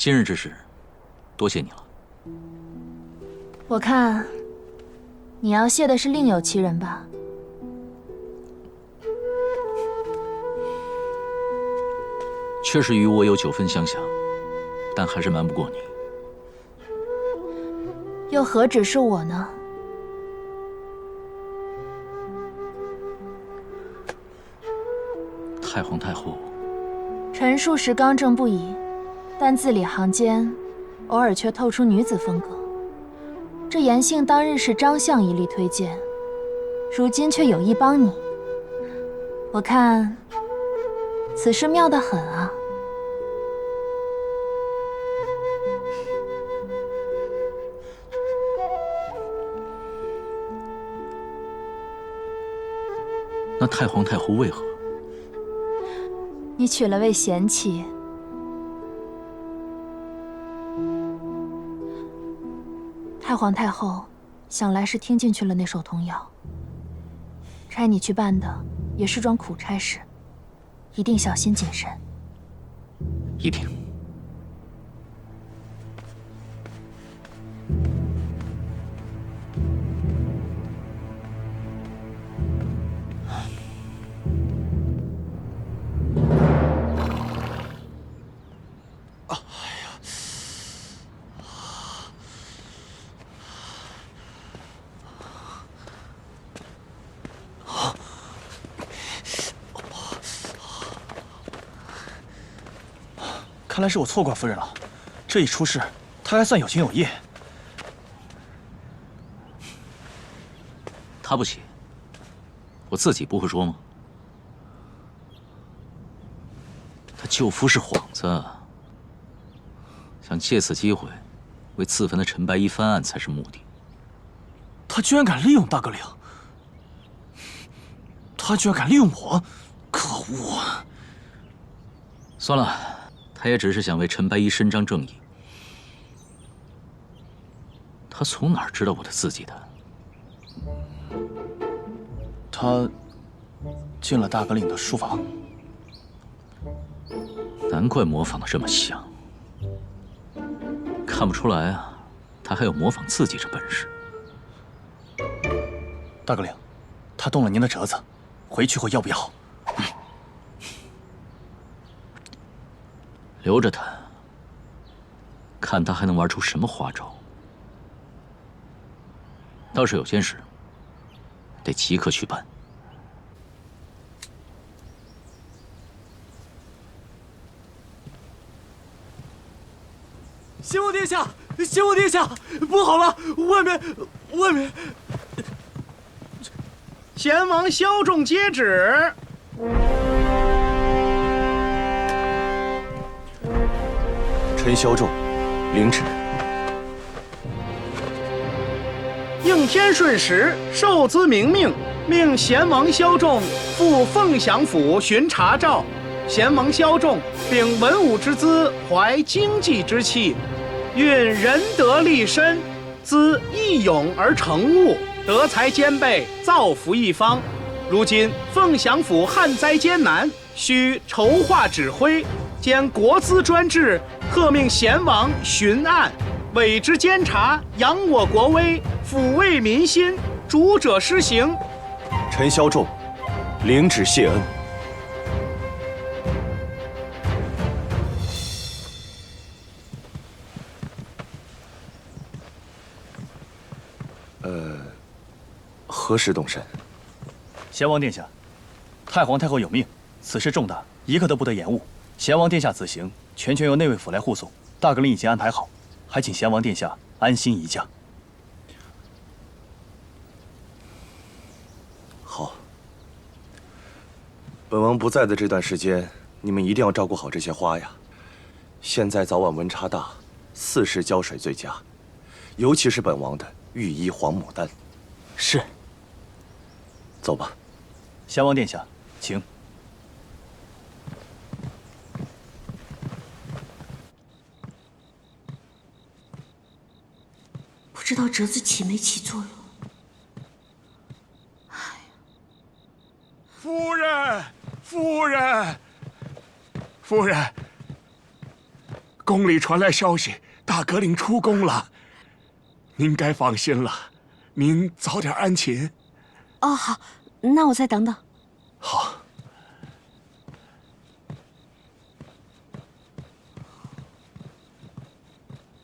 今日之事，多谢你了。我看你要谢的是另有其人吧？确实与我有9分相像，但还是瞒不过你。又何止是我呢？太皇太后，陈述时刚正不移，但字里行间，偶尔却透出女子风格。这言幸当日是张相一力推荐，如今却有意帮你。我看此事妙得很啊。那太皇太后为何？你娶了位贤妻，太皇太后想来是听进去了那首童谣，差你去办的也是桩苦差事，一定小心谨慎。一定。看来是我错怪夫人了，这一出事，她还算有情有义。她不起，我自己不会说吗？她舅夫是幌子，想借此机会为自焚的陈白衣翻案才是目的。他居然敢利用大哥领，他居然敢利用我，可恶！算了，他也只是想为陈白衣伸张正义。他从哪儿知道我的字迹的？他进了大哥领的书房，难怪模仿的这么像。看不出来啊，他还有模仿字迹这本事。大哥领，他动了您的折子，回去后要不要？留着他，看他还能玩出什么花招。倒是有件事，得即刻去办。先王殿下，先王殿下，不好了，外面！贤王萧仲接旨。陈萧仲，领旨。应天顺时，受兹明命，命贤王萧仲赴凤翔府巡查诏。贤王萧仲秉文武之资，怀经济之气，运仁德立身，兹义勇而成物，德才兼备，造福一方。如今凤翔府旱灾艰难，需筹划指挥，兼国资专制，特命贤王巡案，委之监察，扬我国威，抚慰民心，主者施行。陈萧仲，领旨谢恩。何时动身？贤王殿下，太皇太后有命，此事重大，一刻都不得延误。贤王殿下此行全权由内卫府来护送，大哥领已经安排好，还请贤王殿下安心移驾。好，本王不在的这段时间，你们一定要照顾好这些花呀。现在早晚温差大，4时浇水最佳，尤其是本王的御医黄牡丹。是。走吧。贤王殿下，请。不知道折子起没起作用。夫人，夫人，夫人，宫里传来消息，大格令出宫了。您该放心了，您早点安寝。哦，好，那我再等等。好。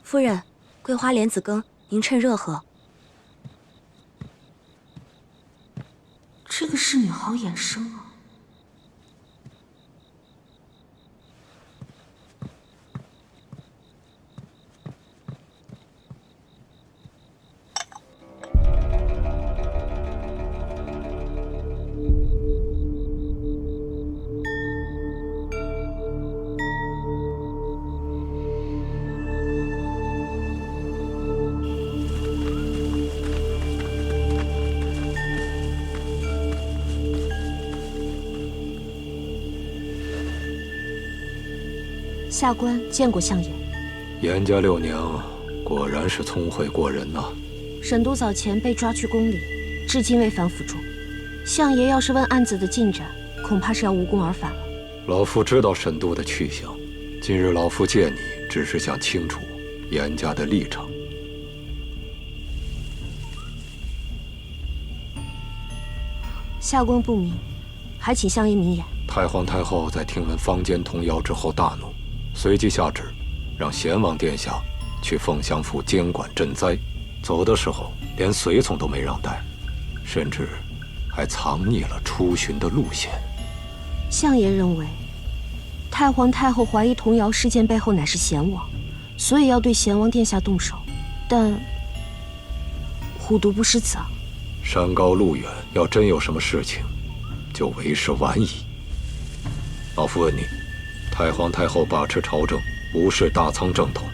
夫人，桂花莲子羹，您趁热喝。这个侍女好眼生啊。下官见过相爷。严家六娘果然是聪慧过人呐。沈都早前被抓去宫里，至今未返府中。相爷要是问案子的进展，恐怕是要无功而返了。老夫知道沈都的去向，今日老夫见你，只是想清楚严家的立场。下官不明，还请相爷明言。太皇太后在听闻坊间童谣之后大怒，随即下旨，让贤王殿下去凤翔府监管赈灾。走的时候连随从都没让带，甚至还藏匿了出巡的路线。相爷认为，太皇太后怀疑童谣事件背后乃是贤王，所以要对贤王殿下动手。但虎毒不食子啊！山高路远，要真有什么事情，就为时晚矣。老夫问你，太皇太后把持朝政，无视大仓正统，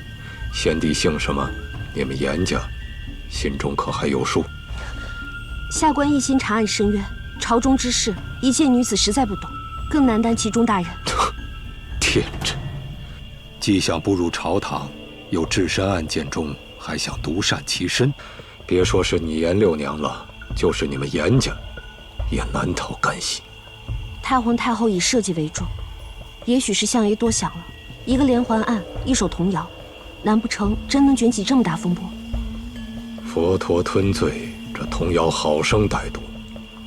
先帝姓什么？你们严家心中可还有数？下官一心查案申冤，朝中之事，一介女子实在不懂，更难担其中大任。天真！既想步入朝堂，又置身案件中，还想独善其身。别说是你严六娘了，就是你们严家，也难逃干系。太皇太后以社稷为重，也许是相爷多想了。一个连环案，一首童谣，难不成真能卷起这么大风波？佛陀吞罪，这童谣好生歹毒，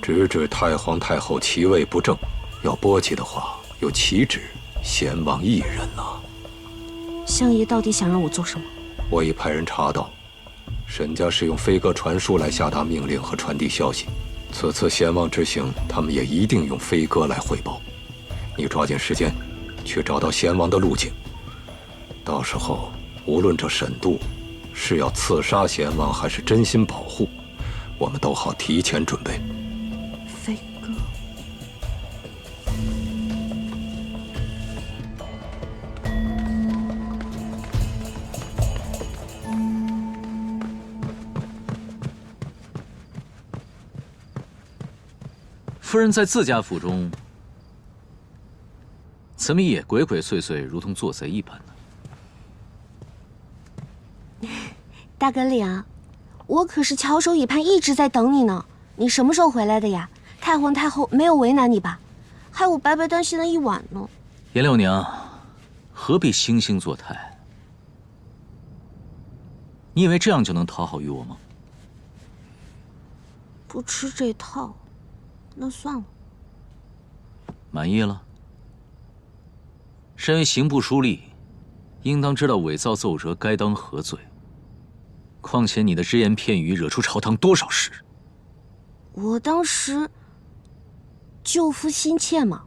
直指太皇太后其位不正，要波及的话，又岂止贤王一人呐？相爷到底想让我做什么？我已派人查到，沈家是用飞鸽传书来下达命令和传递消息。此次贤王之行，他们也一定用飞鸽来汇报。你抓紧时间，去找到贤王的路径。到时候，无论这沈度是要刺杀贤王，还是真心保护，我们都好提前准备。飞鸽。夫人在自家府中，怎么也鬼鬼祟祟，如同做贼一般呢？大哥领，我可是翘首以盼，一直在等你呢。你什么时候回来的呀？太皇太后没有为难你吧？害我白白担心了一晚呢。严六娘，何必惺惺作态？你以为这样就能讨好于我吗？不吃这套。那算了。满意了？身为刑部书吏，应当知道伪造奏折该当何罪。况且你的只言片语惹出朝堂多少事？我当时救夫心切嘛，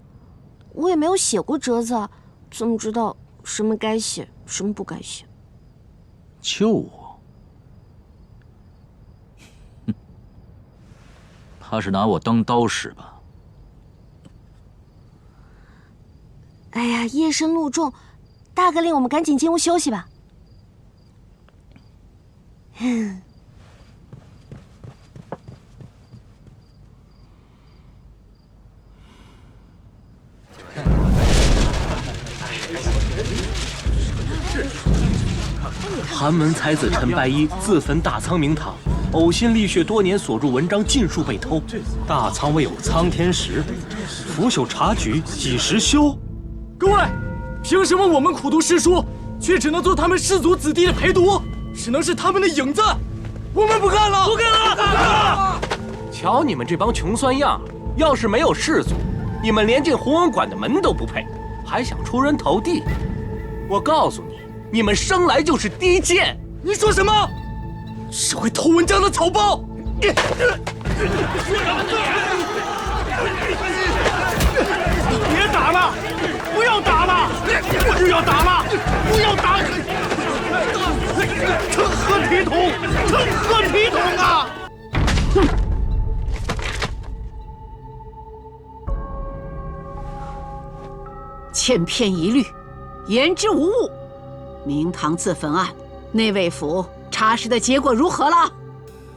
我也没有写过折子，怎么知道什么该写，什么不该写？救我？哼，怕是拿我当刀使吧？哎呀，夜深路重，大哥令我们赶紧进屋休息吧。寒门才子陈白衣自焚大仓明堂，呕心沥血多年所著文章尽数被偷，大仓未有苍天石，腐朽茶局几时休？各位，凭什么我们苦读诗书，却只能做他们氏族子弟的陪读，只能是他们的影子。我们不干了，不干了！瞧你们这帮穷酸样，要是没有氏族，你们连进弘文馆的门都不配，还想出人头地？我告诉你，你们生来就是低贱！你说什么？是会偷文章的草包！别打了！不要打了！不要打了！不要打！成何体统！成何体统啊！千篇一律，言之无物。明堂自焚案，内卫府查实的结果如何了？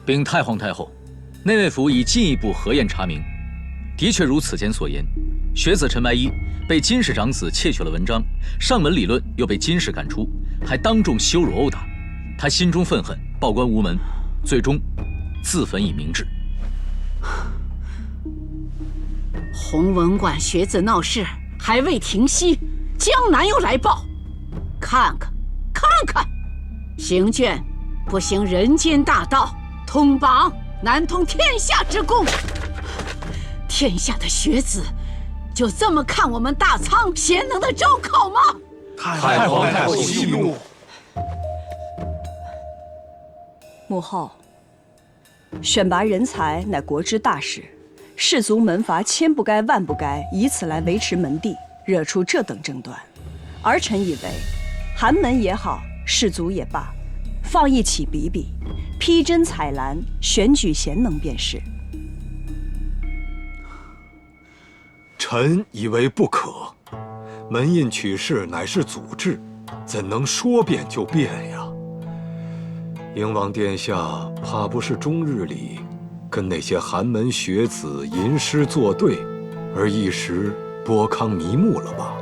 禀太皇太后，内卫府已进一步核验查明，的确如此前所言，学子陈白衣被金氏长子窃取了文章，上门理论又被金氏赶出，还当众羞辱殴打，他心中愤恨，报官无门，最终自焚以明志。弘文馆学子闹事还未停息，江南又来报，看看，行卷不行人间大道，通榜难通天下之功。天下的学子就这么看我们大仓贤能的招考吗？太皇太后息怒。母后，选拔人才乃国之大事，士族门阀千不该万不该以此来维持门第，惹出这等争端。儿臣以为，寒门也好，士族也罢，放一起比比，披针采兰，选举贤能便是。臣以为不可，门印取士乃是祖制，怎能说变就变呀？英王殿下怕不是终日里跟那些寒门学子吟诗作对，而一时拨康迷目了吧？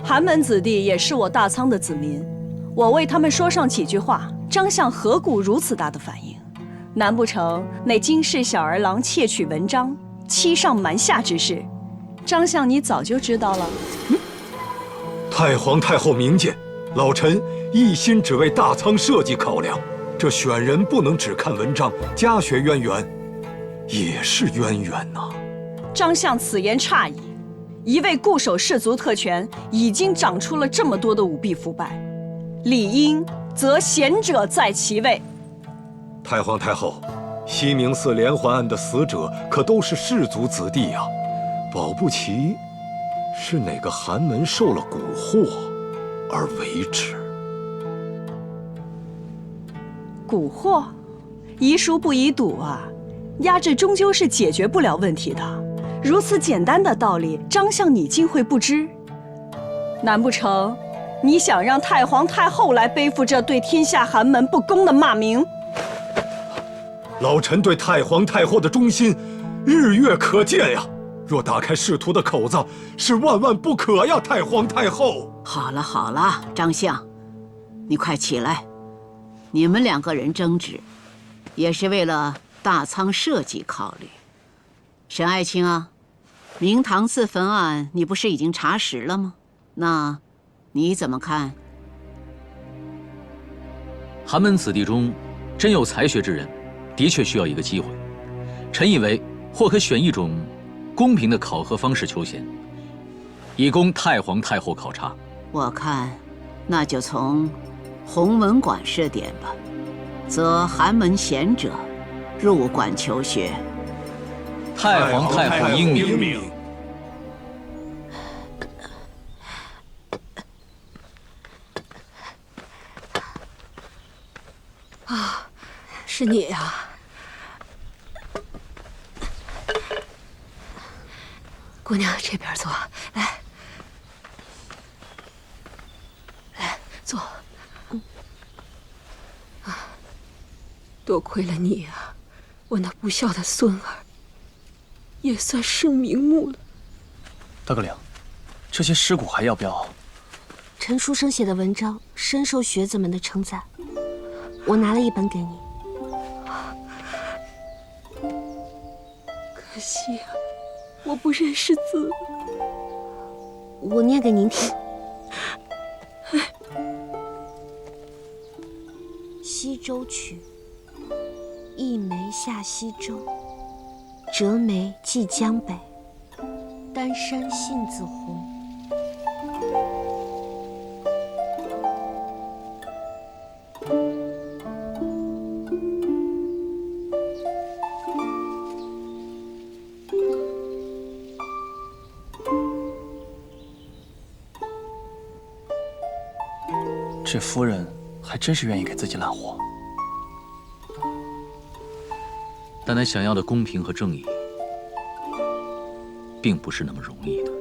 寒门子弟也是我大仓的子民，我为他们说上几句话，张相何故如此大的反应？难不成那金氏小儿郎窃取文章，欺上瞒下之事，张相你早就知道了？太皇太后明鉴，老臣一心只为大仓社稷考量，这选人不能只看文章，家学渊源也是渊源呐。张相此言差矣，一味固守氏族特权，已经长出了这么多的舞弊腐败，理应则贤者在其位。太皇太后，西明寺连环案的死者可都是氏族子弟呀，保不齐是哪个寒门受了蛊惑而为之。蛊惑？宜疏不宜堵啊！压制终究是解决不了问题的。如此简单的道理，张相你竟会不知？难不成你想让太皇太后来背负这对天下寒门不公的骂名？老臣对太皇太后的忠心，日月可见呀。若打开仕途的口子，是万万不可呀！太皇太后。好了，张相，你快起来。你们两个人争执，也是为了大仓社稷考虑。沈爱卿啊，明堂自焚案你不是已经查实了吗？那你怎么看？寒门子弟中，真有才学之人，的确需要一个机会。臣以为，或可选一种公平的考核方式求贤，以供太皇太后考察。我看，那就从弘文馆设点吧，则寒门贤者入馆求学。太皇太后英明。啊，是你呀！姑娘，这边坐，来，坐。多亏了你啊，我那不孝的孙儿也算是瞑目了。大哥领，这些尸骨还要不要？陈书生写的文章深受学子们的称赞，我拿了一本给你。可惜啊，我不认识字，我念给您听。西洲曲，一梅下西洲，折梅寄江北，丹山杏子红。这夫人还真是愿意给自己揽活。但他想要的公平和正义，并不是那么容易的。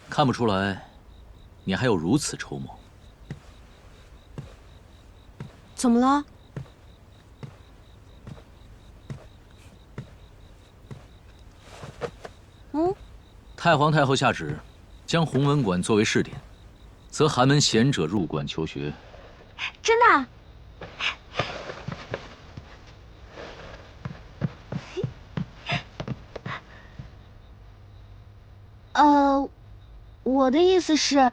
看不出来，你还有如此筹谋。怎么了？太皇太后下旨，将弘文馆作为试点，则寒门贤者入馆求学。真的？我的意思是，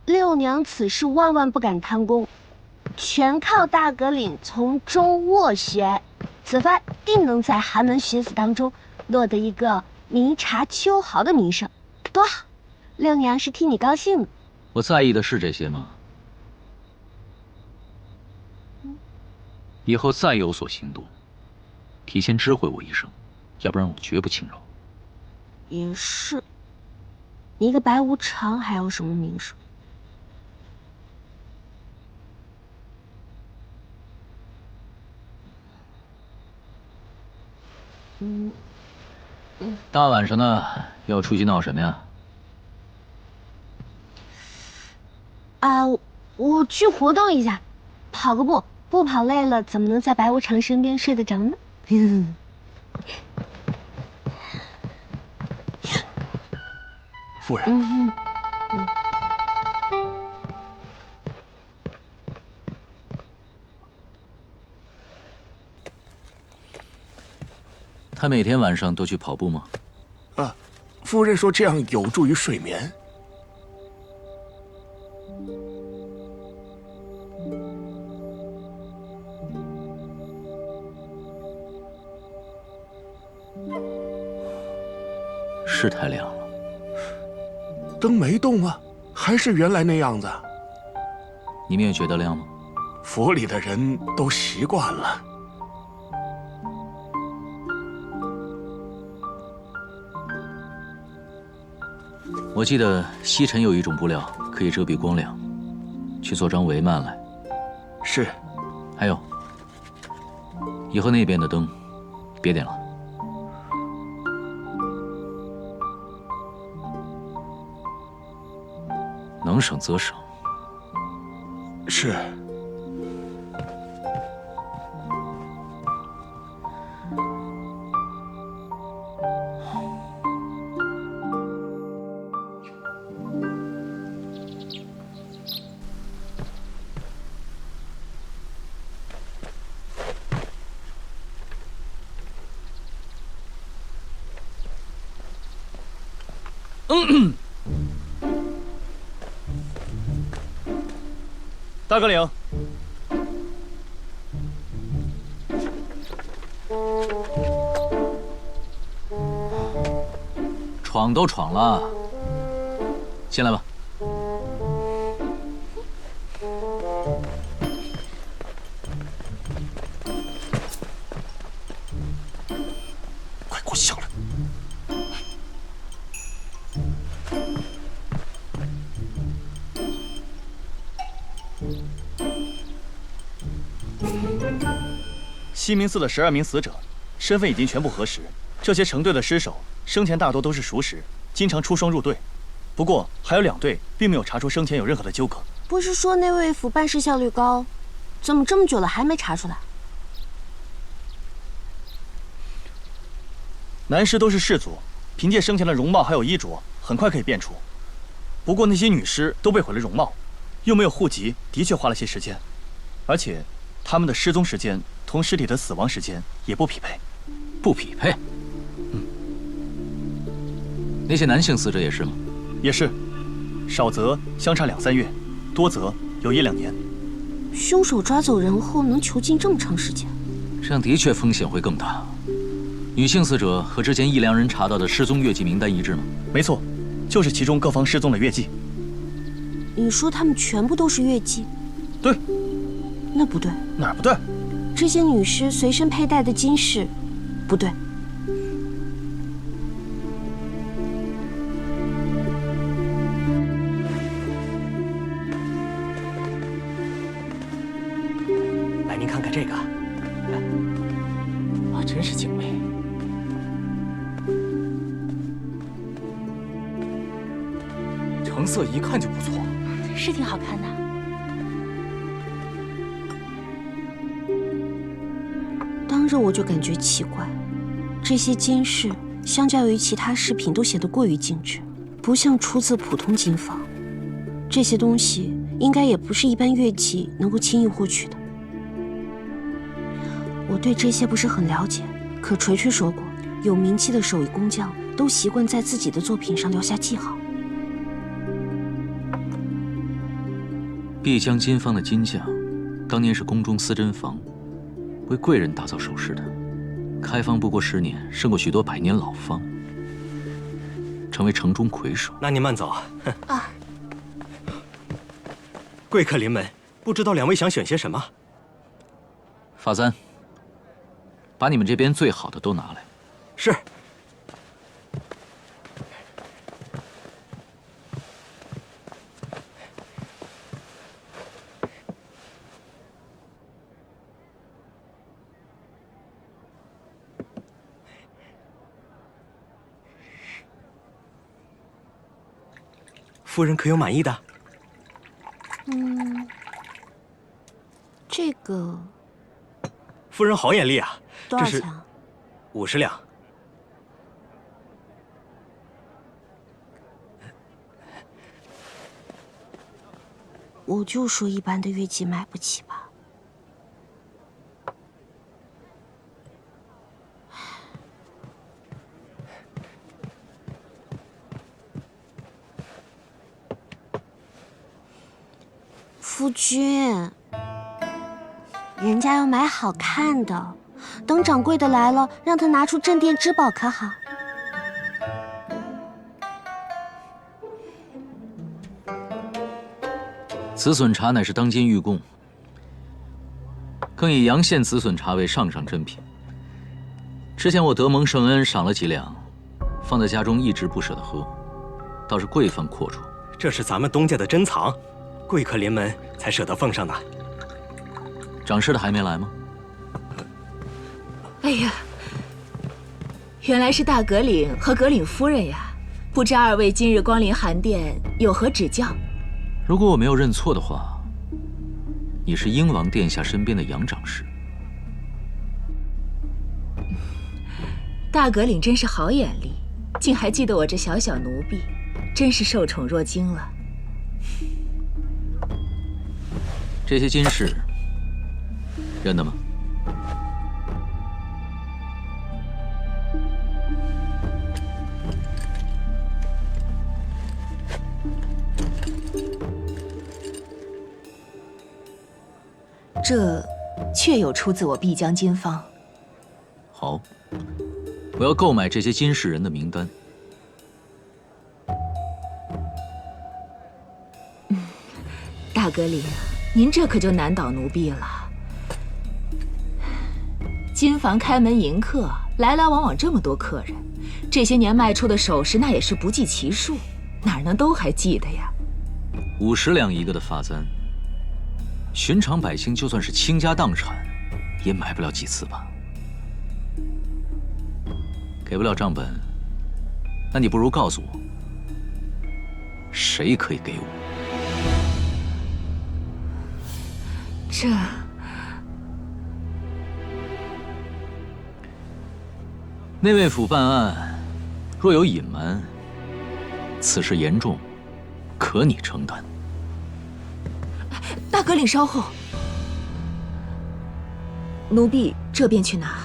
六娘此事万万不敢贪功，全靠大阁领从中斡旋，此番定能在寒门学子当中落得一个明察秋毫的名声，多好！六娘是替你高兴的。我在意的是这些吗？以后再有所行动，提前知会我一声，要不然我绝不轻饶。也是。你一个白无常还有什么名声？大晚上的要出去闹什么呀？我去活动一下，跑个步，不跑累了怎么能在白无常身边睡得着呢？夫人。他每天晚上都去跑步吗？夫人说这样有助于睡眠。是太亮了。灯没动啊，还是原来那样子。你们也觉得亮吗？府里的人都习惯了。我记得西城有一种布料可以遮蔽光亮，去做张帷幔来。是。还有，以后那边的灯别点了。能省则省。是。大阁领，闯都闯了，进来吧。快给我下来！西明寺的12名死者，身份已经全部核实。这些成队的尸首，生前大多都是熟识，经常出双入对。不过还有2队并没有查出生前有任何的纠葛。不是说那位府办事效率高，怎么这么久了还没查出来？男尸都是氏族，凭借生前的容貌还有衣着，很快可以辨出。不过那些女尸都被毁了容貌，又没有户籍，的确花了些时间，而且他们的失踪时间同尸体的死亡时间也不匹配。不匹配？那些男性死者也是吗？也是，少则相差2、3月，多则有1、2年。凶手抓走人后能囚禁这么长时间？这样的确风险会更大。女性死者和之前1、2人查到的失踪月季名单一致吗？没错，就是其中各方失踪的月季。你说他们全部都是月季？对。那不对。哪儿不对？这些女尸随身佩戴的金饰，不对。来，您看看这个，啊，真是精美。成色一看就不错，是挺好看的。当日我就感觉奇怪，这些金饰相较于其他饰品都显得过于精致，不像出自普通金坊。这些东西应该也不是一般乐器能够轻易获取的。我对这些不是很了解，可锤锤说过，有名气的手艺工匠都习惯在自己的作品上留下记号。碧江金坊的金匠，当年是宫中司针房，为贵人打造首饰的。开坊不过10年，胜过许多100年老坊，成为城中魁首。那您慢走啊！贵客临门，不知道2位想选些什么？法簪，把你们这边最好的都拿来。是。夫人可有满意的？这个。夫人好眼力啊！多少钱？50两。我就说一般的乐器买不起吧。夫君，人家要买好看的，等掌柜的来了，让他拿出镇店之宝可好？紫笋茶乃是当今御贡，更以阳县紫笋茶为上上珍品。之前我得蒙圣恩赏了几两，放在家中一直不舍得喝，倒是贵方阔绰。这是咱们东家的珍藏，贵客临门才舍得奉上的。掌事的还没来吗？哎呀，原来是大阁领和阁领夫人呀！不知2位今日光临寒殿，有何指教？如果我没有认错的话，你是英王殿下身边的杨掌事。大阁领真是好眼力，竟还记得我这小小奴婢，真是受宠若惊了。这些金饰认得吗？这确有出自我碧江金坊。好，我要购买这些金饰人的名单。大阁领，您这可就难倒奴婢了。金坊开门迎客，来来往往这么多客人，这些年卖出的首饰那也是不计其数，哪能都还记得呀？50两一个的发簪，寻常百姓就算是倾家荡产，也买不了几次吧？给不了账本，那你不如告诉我，谁可以给我？内卫府办案，若有隐瞒，此事严重，可你承担。大革领稍后，奴婢这边去拿。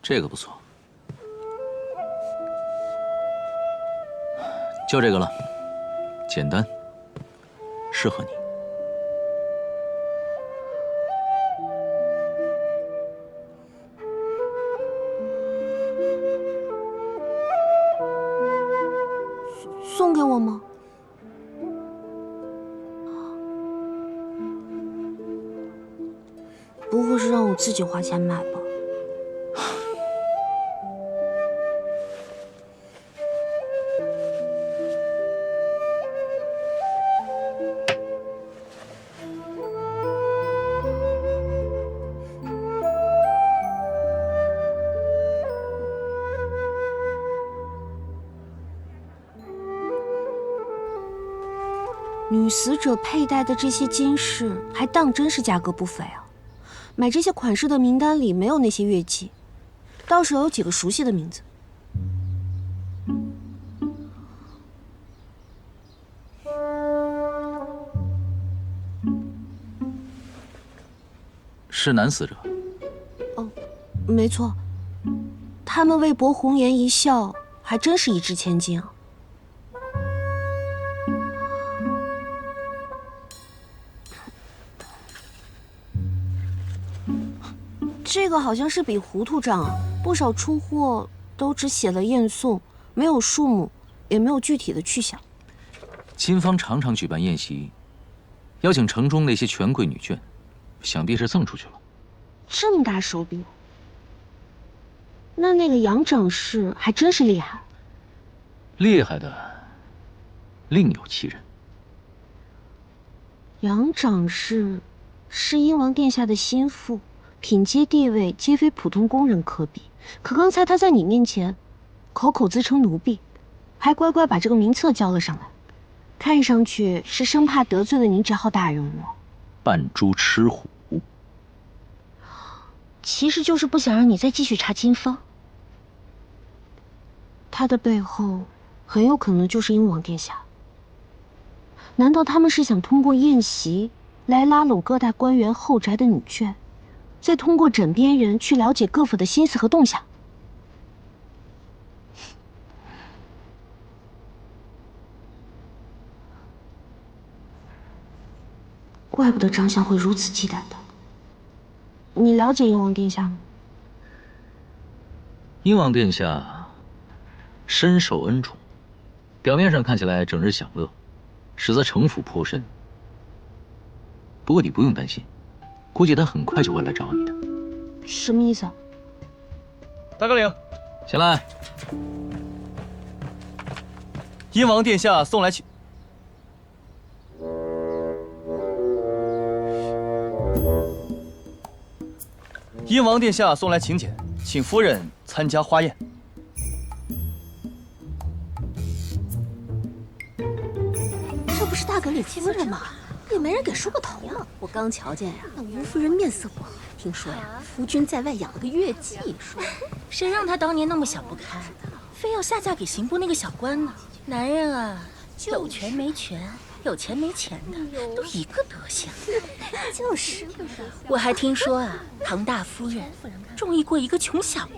这个不错，就这个了，简单，适合你。送给我吗？不会是让我自己花钱买吧？女死者佩戴的这些金饰，还当真是价格不菲啊！买这些款式的名单里没有那些乐伎，倒是有几个熟悉的名字。是男死者。哦，没错，他们为博红颜一笑，还真是一掷千金啊！这个好像是笔糊涂账啊，不少出货都只写了验送，没有数目，也没有具体的去向。金方常常举办宴席，邀请城中那些权贵女眷，想必是赠出去了。这么大手笔，那个杨掌事还真是厉害。厉害的另有其人。杨掌事是英王殿下的心腹。品阶地位皆非普通工人可比，可刚才他在你面前口口自称奴婢，还乖乖把这个名册交了上来，看上去是生怕得罪了您这号大人物。扮猪吃虎，其实就是不想让你再继续查金方。他的背后很有可能就是英王殿下。难道他们是想通过宴席来拉拢各大官员后宅的女眷？再通过枕边人去了解各府的心思和动向。怪不得张相会如此忌惮他。你了解英王殿下吗？英王殿下深受恩宠，表面上看起来整日享乐，实则城府颇深。不过你不用担心。估计他很快就会来找你的。什么意思啊？大革领，前来。英王殿下送来请。英王殿下送来请柬，请夫人参加花宴。这不是大革领夫人吗？也没人给梳个头呢。我刚瞧见呀，那吴夫人面色不好，听说呀，夫君在外养了个乐伎。谁让她当年那么想不开，非要下嫁给刑部那个小官呢？男人啊，有权没权，有钱没钱的，都一个德行。就是，我还听说啊，唐大夫人中意过一个穷小子，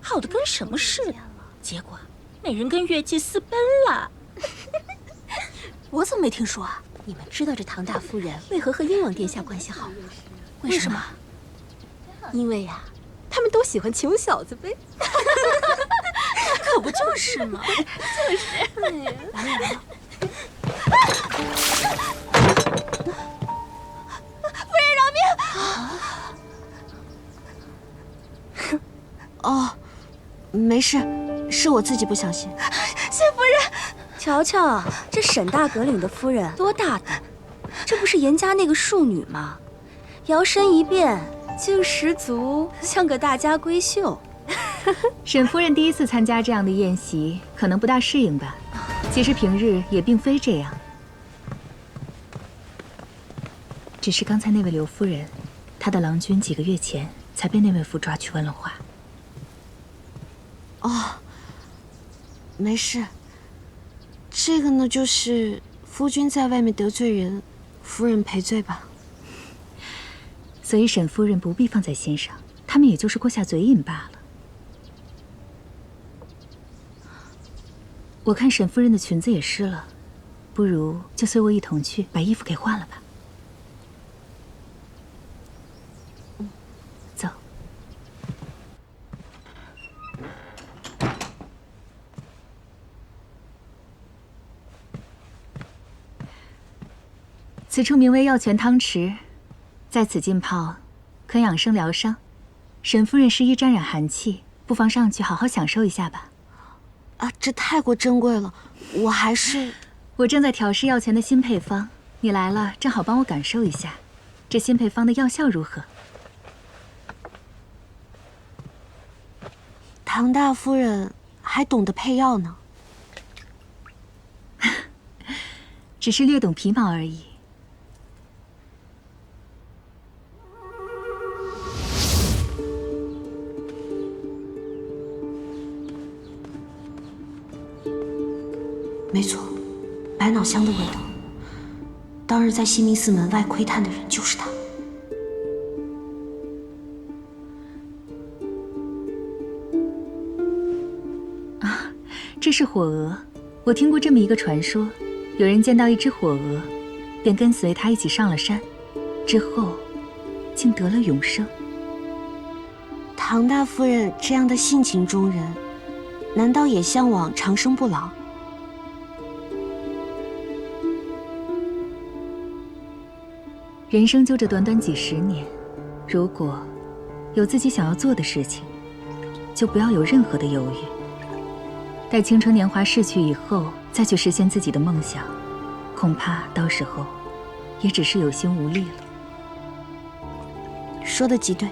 好的跟什么似的，结果那人跟乐伎私奔了。我怎么没听说啊？你们知道这唐大夫人为何和英王殿下关系好吗？为什么？因为呀，他们都喜欢穷小子呗。可不就是吗？就是。来了来了。夫人饶命！哦，没事，是我自己不小心。谢夫人。瞧瞧，这沈大阁领的夫人多大胆，这不是严家那个庶女吗？摇身一变，竟十足像个大家闺秀。沈夫人第一次参加这样的宴席，可能不大适应吧。其实平日也并非这样，只是刚才那位刘夫人，她的郎君几个月前才被内卫府抓去问了话。哦，没事。这个呢，就是夫君在外面得罪人，夫人赔罪吧。所以沈夫人不必放在心上，他们也就是过下嘴瘾罢了。我看沈夫人的裙子也湿了，不如就随我一同去把衣服给换了吧。走。此处名为药泉汤池，在此浸泡，可养生疗伤。沈夫人适宜沾染寒气，不妨上去好好享受一下吧。啊，这太过珍贵了，我还是……我正在调试药泉的新配方，你来了正好帮我感受一下，这新配方的药效如何？唐大夫人还懂得配药呢，只是略懂皮毛而已。没错，百脑香的味道。当日在西明寺门外窥探的人就是他。啊，这是火蛾。我听过这么一个传说，有人见到一只火蛾，便跟随他一起上了山，之后竟得了永生。唐大夫人这样的性情中人，难道也向往长生不老？人生就这短短几十年，如果有自己想要做的事情，就不要有任何的犹豫。待青春年华逝去以后，再去实现自己的梦想，恐怕到时候也只是有心无力了。说得极对。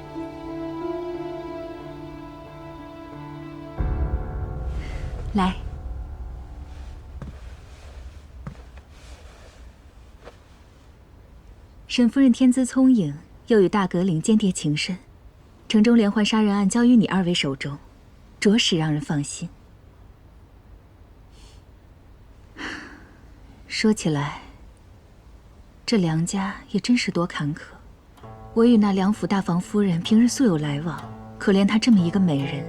来。沈夫人天资聪颖，又与大阁领间谍情深，城中连环杀人案交于你二位手中，着实让人放心。说起来，这梁家也真是多坎坷。我与那梁府大房夫人平日素有来往，可怜她这么一个美人，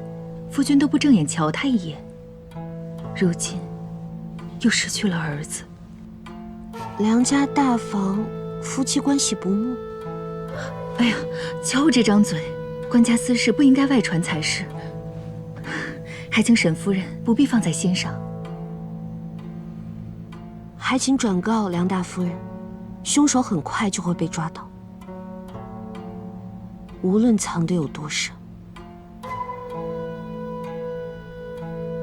夫君都不正眼瞧她一眼。如今又失去了儿子。梁家大房夫妻关系不睦。哎呀，瞧我这张嘴，官家私事不应该外传才是。还请沈夫人不必放在心上。还请转告梁大夫人，凶手很快就会被抓到，无论藏得有多深。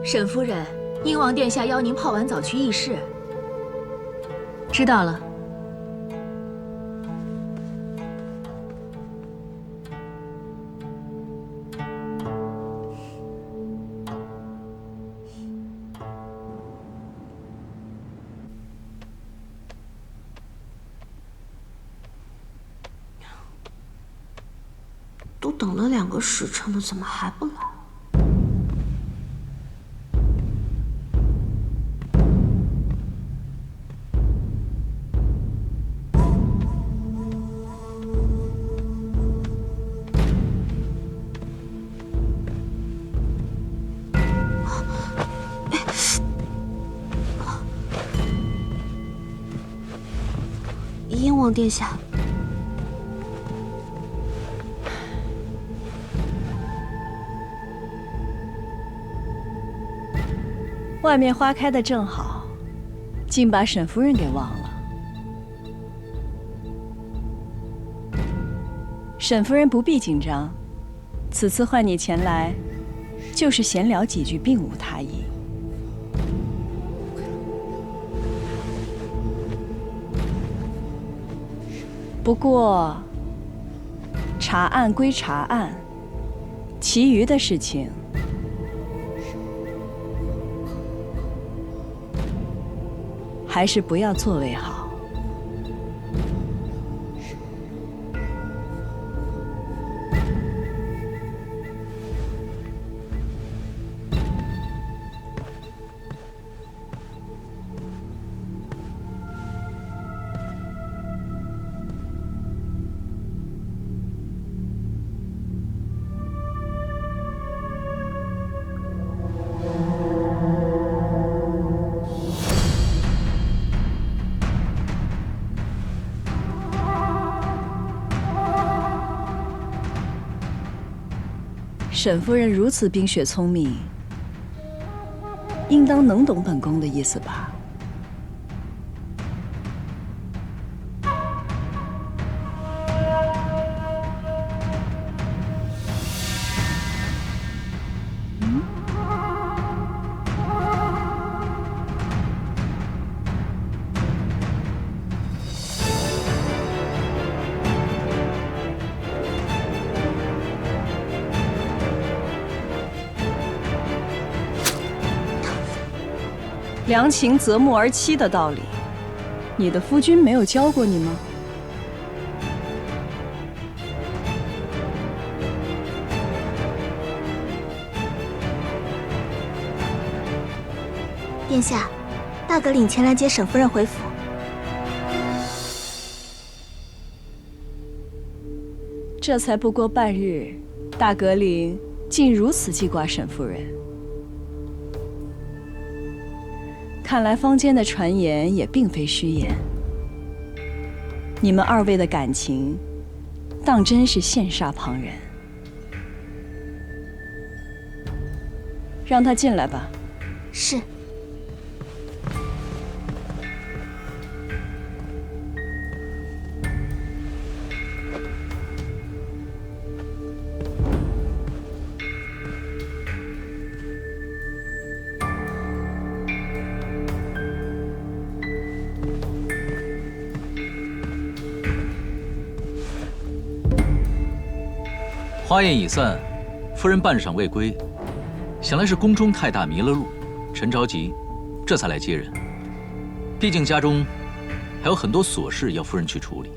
沈夫人，英王殿下邀您泡完澡去议事。知道了。都等了2个时辰了，怎么还不来？英王殿下。外面花开的正好，竟把沈夫人给忘了。沈夫人不必紧张，此次唤你前来，就是闲聊几句，并无他意。不过，查案归查案，其余的事情还是不要做为好。沈夫人如此冰雪聪明，应当能懂本宫的意思吧？良禽择木而栖的道理，你的夫君没有教过你吗？殿下，大阁领前来接沈夫人回府。这才不过半日，大阁领竟如此记挂沈夫人。看来坊间的传言也并非虚言，你们二位的感情，当真是羡煞旁人。让他进来吧。是。花宴已散，夫人半晌未归，想来是宫中太大迷了路，臣着急，这才来接人。毕竟家中还有很多琐事要夫人去处理。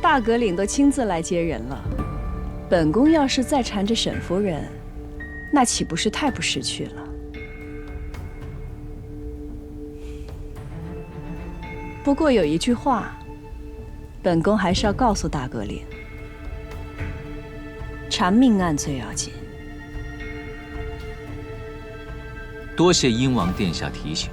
大阁领都亲自来接人了，本宫要是再缠着沈夫人，那岂不是太不识趣了？不过有一句话，本宫还是要告诉大阁领。查命案最要紧。多谢英王殿下提醒。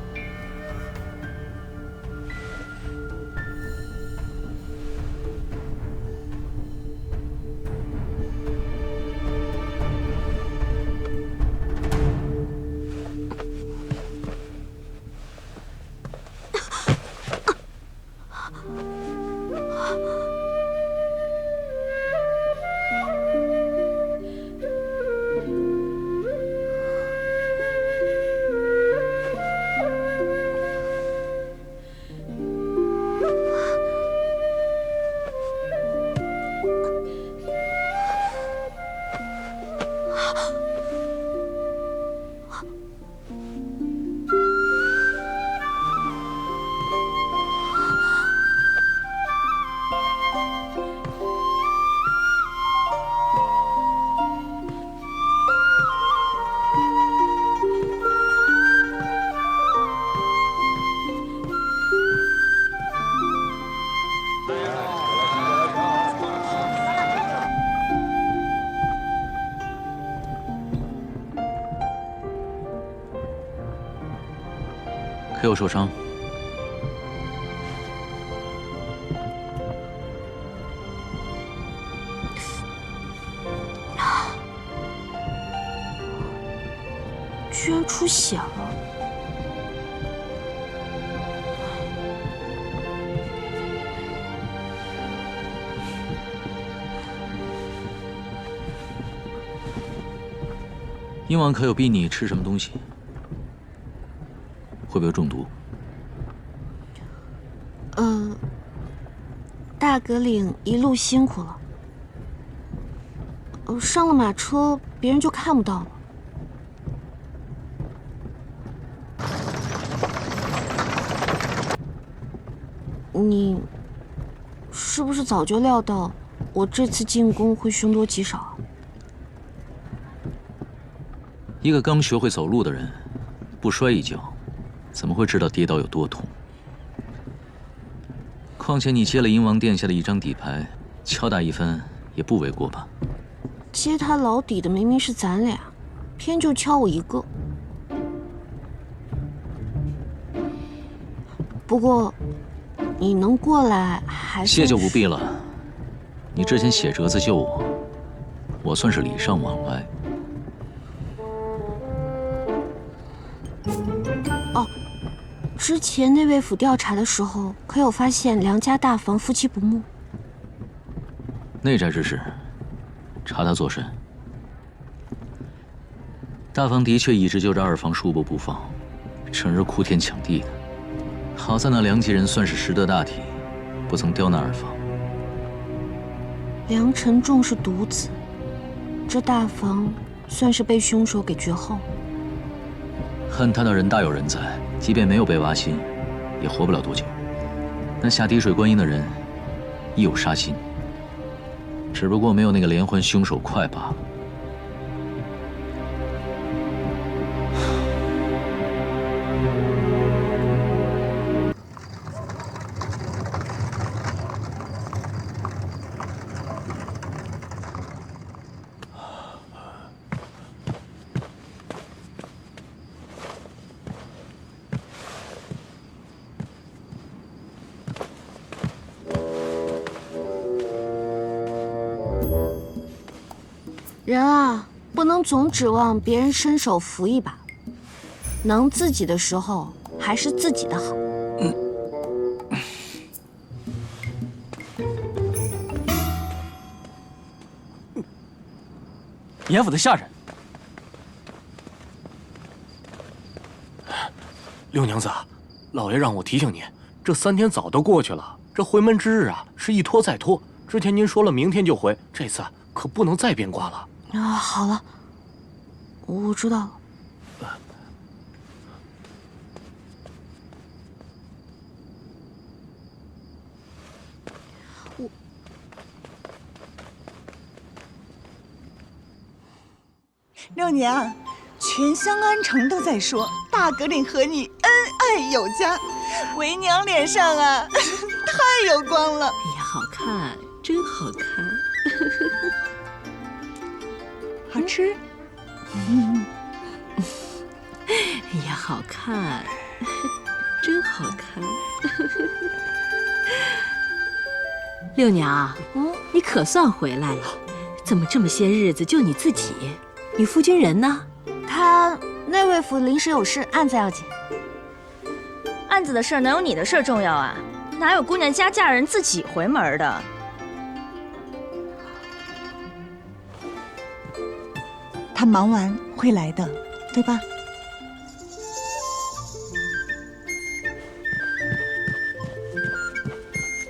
可有受伤？居然出血了！英王可有逼你吃什么东西？会不会有中毒？大葛岭一路辛苦了。上了马车，别人就看不到了。你是不是早就料到我这次进宫会凶多吉少啊？一个刚学会走路的人，不摔一跤，怎么会知道跌倒有多痛？况且你接了鹰王殿下的一张底牌，敲打一番也不为过吧？接他老底的明明是咱俩，偏就敲我一个。不过，你能过来还是……谢就不必了。你之前写折子救我，我算是礼尚往来。哦，之前内卫府调查的时候，可有发现梁家大房夫妻不睦？内宅之事，查他做甚？大房的确一直就着二房束缚不放，整日哭天抢地的。好在那梁吉人算是识得大体，不曾刁难二房。梁承仲是独子，这大房算是被凶手给绝后。恨他的人大有人在，即便没有被挖心，也活不了多久。那下滴水观音的人，亦有杀心，只不过没有那个连环凶手快罢了。人啊，不能总指望别人伸手扶一把，能自己的时候还是自己的好。严府的下人。六娘子，老爷让我提醒您，这3天早都过去了，这回门之日啊是一拖再拖。之前您说了明天就回，这次可不能再变卦了。啊，好了，我知道了。六娘，全香安城都在说大葛岭和你恩爱有加，为娘脸上啊太有光了。哎呀，好看，真好看。好吃。哎呀，好看，真好看。六娘，你可算回来了，怎么这么些日子就你自己？你夫君人呢？他内卫府临时有事，案子要紧。案子的事能有你的事重要啊？哪有姑娘家嫁人自己回门的？他忙完会来的，对吧？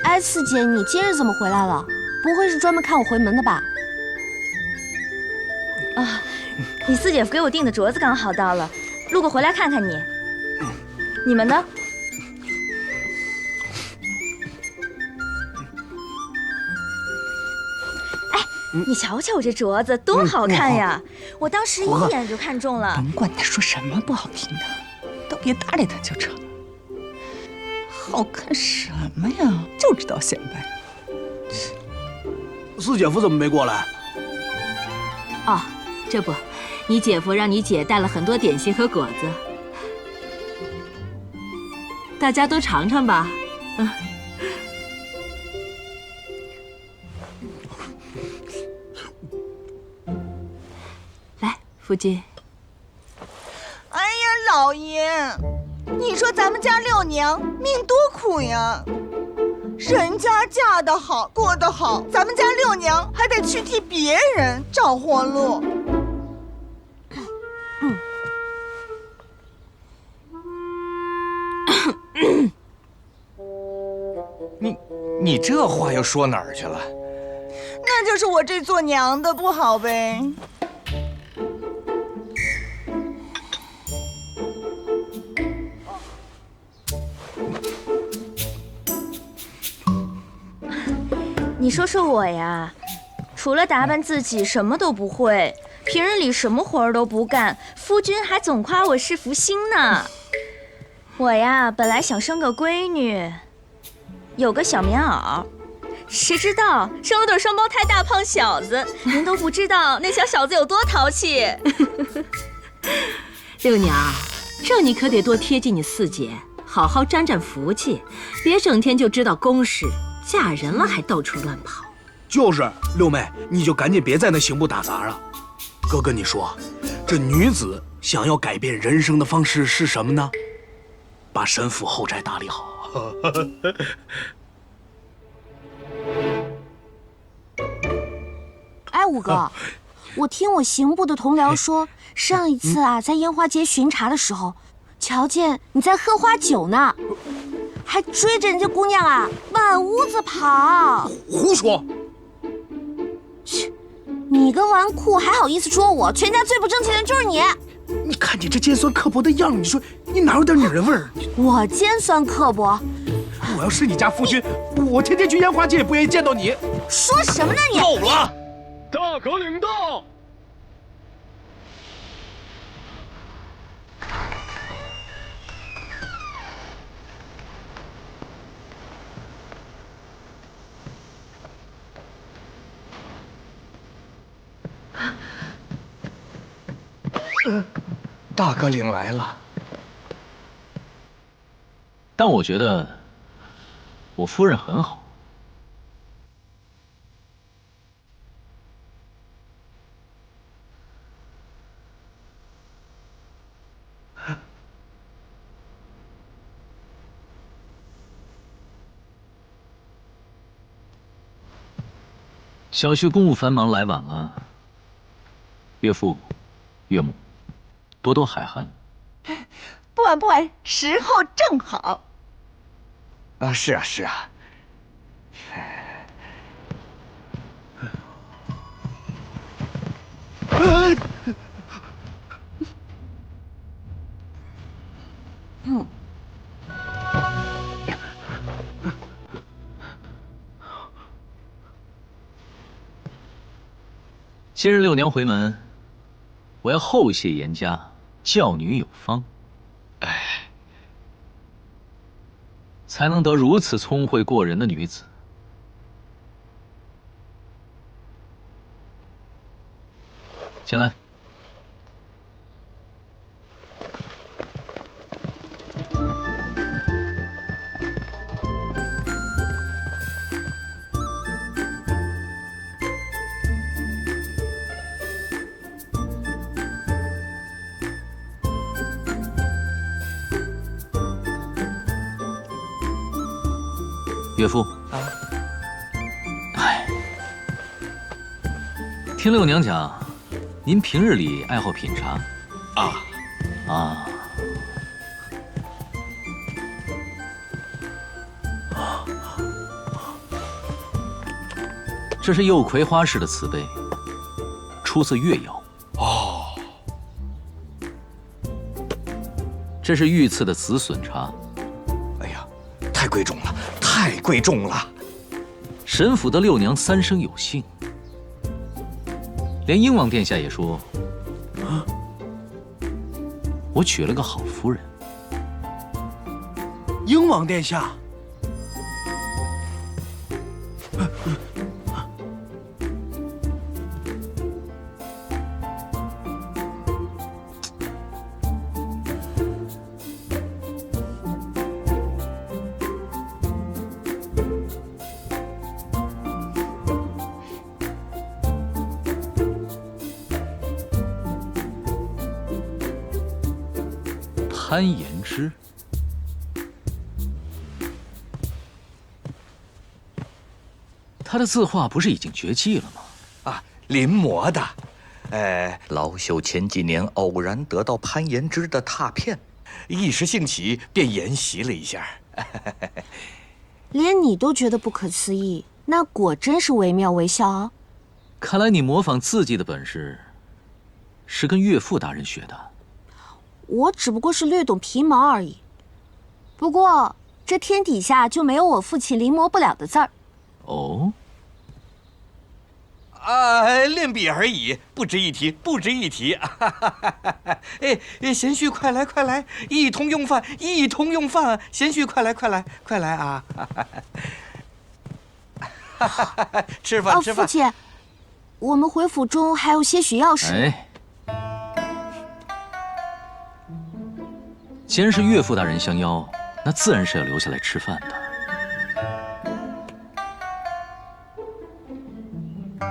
哎，四姐，你今日怎么回来了？不会是专门看我回门的吧？啊，你四姐夫给我订的镯子刚好到了，路过回来看看你。你们呢？你瞧瞧我这镯子多好看呀！我当时一眼就看中了。甭管他说什么不好听的，都别搭理他就成。好看什么呀？就知道显摆。四姐夫怎么没过来？哦，这不，你姐夫让你姐带了很多点心和果子，大家都尝尝吧。来，夫君。哎呀，老爷，你说咱们家六娘命多苦呀！人家嫁得好，过得好，咱们家六娘还得去替别人找活路。你这话又说哪儿去了？那就是我这做娘的不好呗。你说说我呀，除了打扮自己，什么都不会，平日里什么活儿都不干，夫君还总夸我是福星呢。我呀，本来想生个闺女，有个小棉袄，谁知道生了对双胞胎大胖小子，您都不知道那小子有多淘气。六娘，这你可得多贴近你四姐，好好沾沾福气，别整天就知道公事，嫁人了还到处乱跑。就是六妹，你就赶紧别在那刑部打杂了。哥跟你说，这女子想要改变人生的方式是什么呢？把神府后宅打理好。哎，五哥，我听我刑部的同僚说，上一次啊，在烟花节巡查的时候，瞧见你在喝花酒呢，还追着人家姑娘啊满屋子跑。胡说！切，你个纨绔还好意思说我？全家最不争气的就是你。你看你这尖酸刻薄的样，你说你哪有点女人味儿？我尖酸刻薄？我要是你家夫君，我天天去烟花节也不愿意见到你。说什么呢你？够了！大革领到！大革领来了。但我觉得我夫人很好。小婿公务繁忙，来晚了。岳父、岳母，多多海涵。不晚不晚，时候正好。啊，是啊，是啊。今日六娘回门，我要厚谢严家，教女有方。哎，才能得如此聪慧过人的女子。进来。岳父，哎，听六娘讲，您平日里爱好品茶，啊，这是釉葵花式的瓷杯，出自越窑。哦，这是御赐的紫笋茶。哎呀，太贵重了。太贵重了！沈府的六娘三生有幸，连英王殿下也说，我娶了个好夫人。英王殿下，潘延之，他的字画不是已经绝迹了吗？啊，临摹的。老朽前几年偶然得到潘延之的拓片，一时兴起便研习了一下。连你都觉得不可思议，那果真是惟妙惟肖啊！看来你模仿字迹的本事，是跟岳父大人学的。我只不过是略懂皮毛而已。不过这天底下就没有我父亲临摹不了的字儿。哦。练笔而已，不值一提，不值一提。哎，贤婿，快来，快来，一同用饭，一同用饭。贤婿，快来，快来，快来啊！吃饭，吃饭。父亲，我们回府中还有些许要事。哎，既然是岳父大人相邀，那自然是要留下来吃饭的。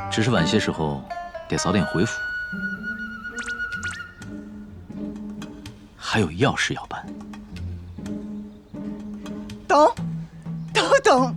只是晚些时候得早点回府，还有要事要办。等，等。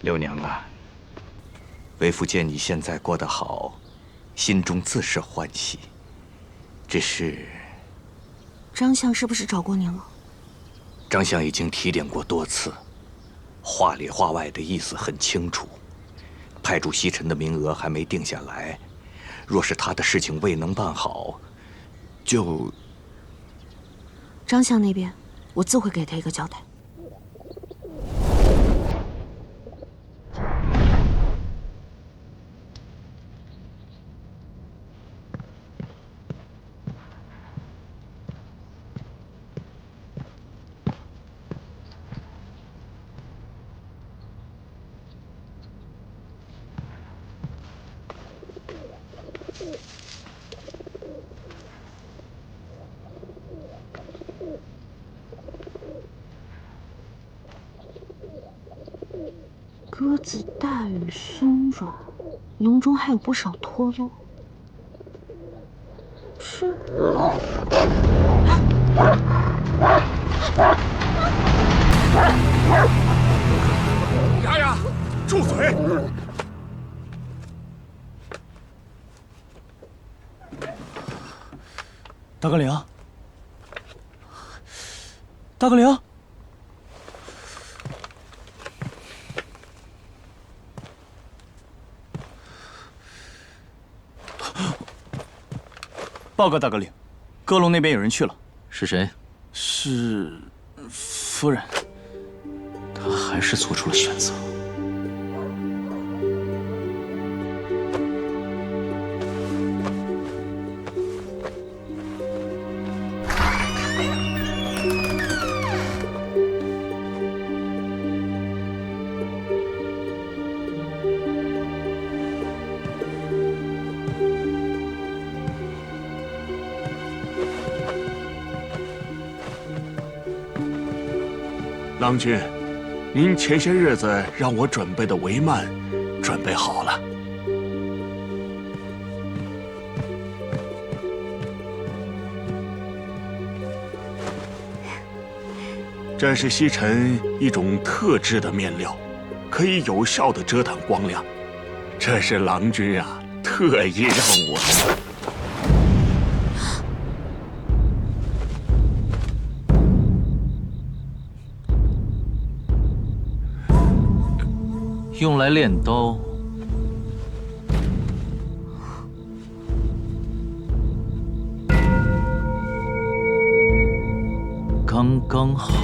六娘啊，为父见你现在过得好，心中自是欢喜。只是张相是不是找过您了？张相已经提点过多次，话里话外的意思很清楚。派驻西辰的名额还没定下来，若是他的事情未能办好，就……张相那边，我自会给他一个交代。鸽子大羽松软，笼中还有不少脱落。是。丫丫，住嘴！大哥领，大哥领。报告大哥领，阁楼那边有人去了。是谁？是夫人。他还是做出了选择。郎君，您前些日子让我准备的帷幔，准备好了。这是西辰一种特制的面料，可以有效地遮挡光亮。这是郎君啊，特意让我。用来炼刀，刚刚好。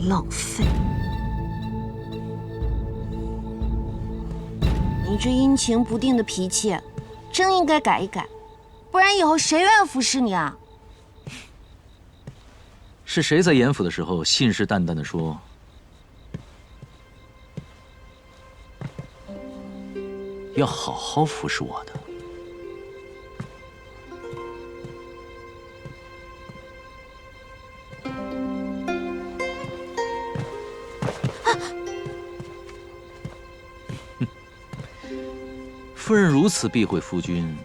浪费。这阴晴不定的脾气，真应该改一改，不然以后谁愿意服侍你啊？是谁在严府的时候信誓旦旦地说，要好好服侍我的？夫人如此避讳夫君，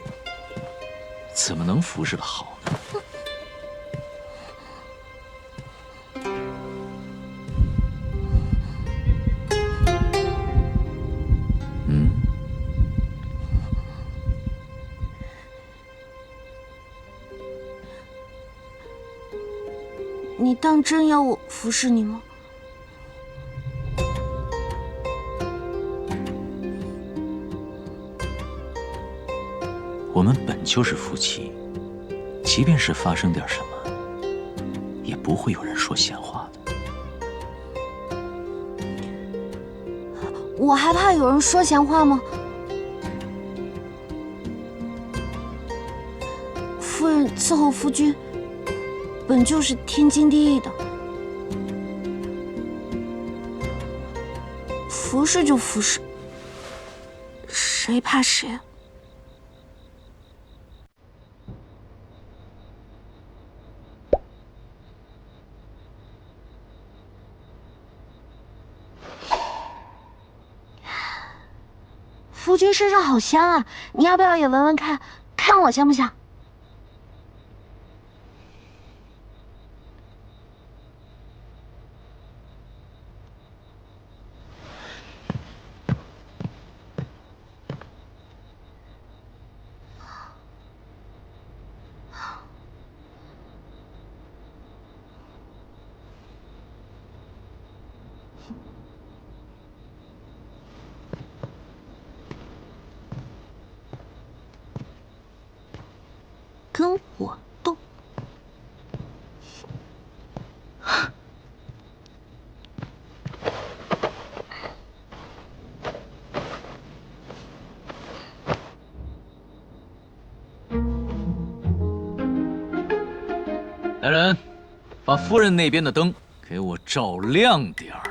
怎么能服侍得好呢？你当真要我服侍你吗？我们本就是夫妻，即便是发生点什么，也不会有人说闲话的。我还怕有人说闲话吗？夫人伺候夫君，本就是天经地义的，服侍就服侍，谁怕谁啊？夫君身上好香啊，你要不要也闻闻看，看我香不香？跟我斗！来人，把夫人那边的灯给我照亮点儿。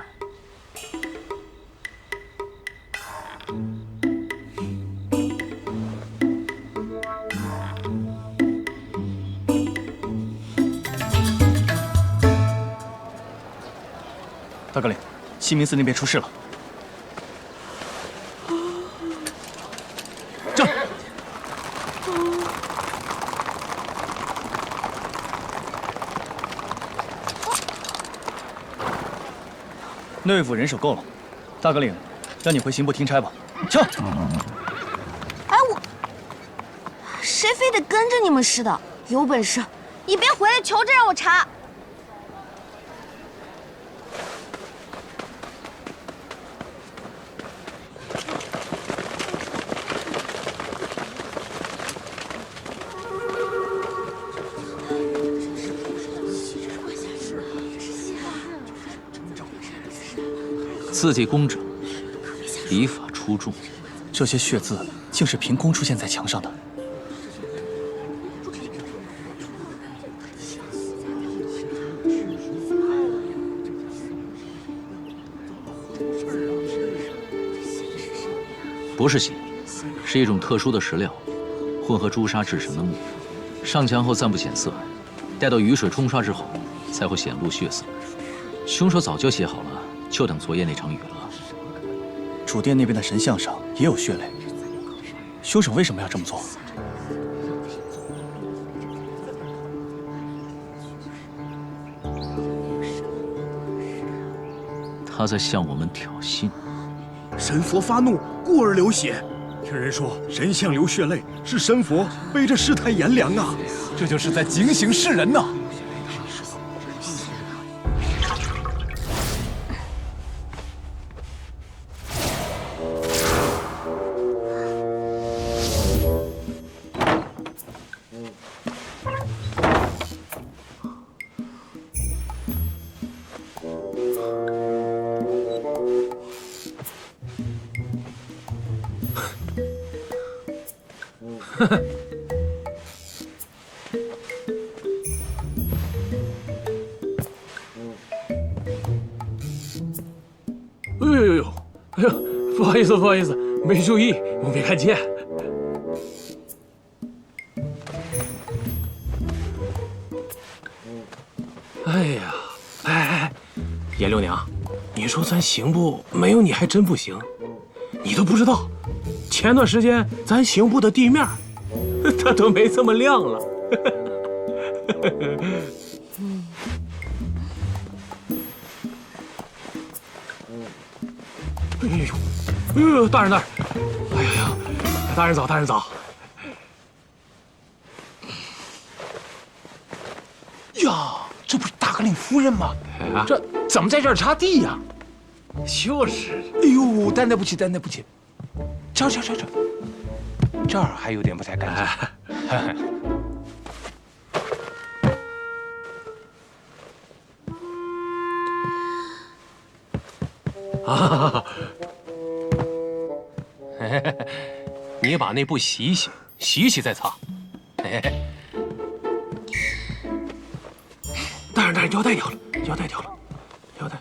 大哥领，西明寺那边出事了。这。内卫府人手够了，大哥领，让你回刑部听差吧。撤。哎，谁非得跟着你们似的？有本事，你别回来求着让我查。字迹工整，笔法出众，这些血字竟是凭空出现在墙上的。不是血，是一种特殊的石料，混合朱砂制成的墨。上墙后暂不显色，待到雨水冲刷之后，才会显露血色。凶手早就写好了，就等昨夜那场雨了。主殿那边的神像上也有血泪，凶手为什么要这么做？他在向我们挑衅。神佛发怒，故而流血。听人说，神像流血泪，是神佛背着世态炎凉啊！这就是在警醒世人呐！哎呦呦呦，哎呦，不好意思，不好意思，没注意，我没看见。哎呀，哎，颜六娘，你说咱刑部没有你还真不行，你都不知道，前段时间咱刑部的地面，它都没这么亮了。哎呦，大人那儿，哎呀，大人早，大人早。呀，这不是大格令夫人吗？这怎么在这儿插地呀？就是。哎呦，担待不起，担待不起。这，这儿还有点不太干净。啊，你把那布洗一洗，洗一洗再擦。大人，腰带掉了，腰带掉了，腰带。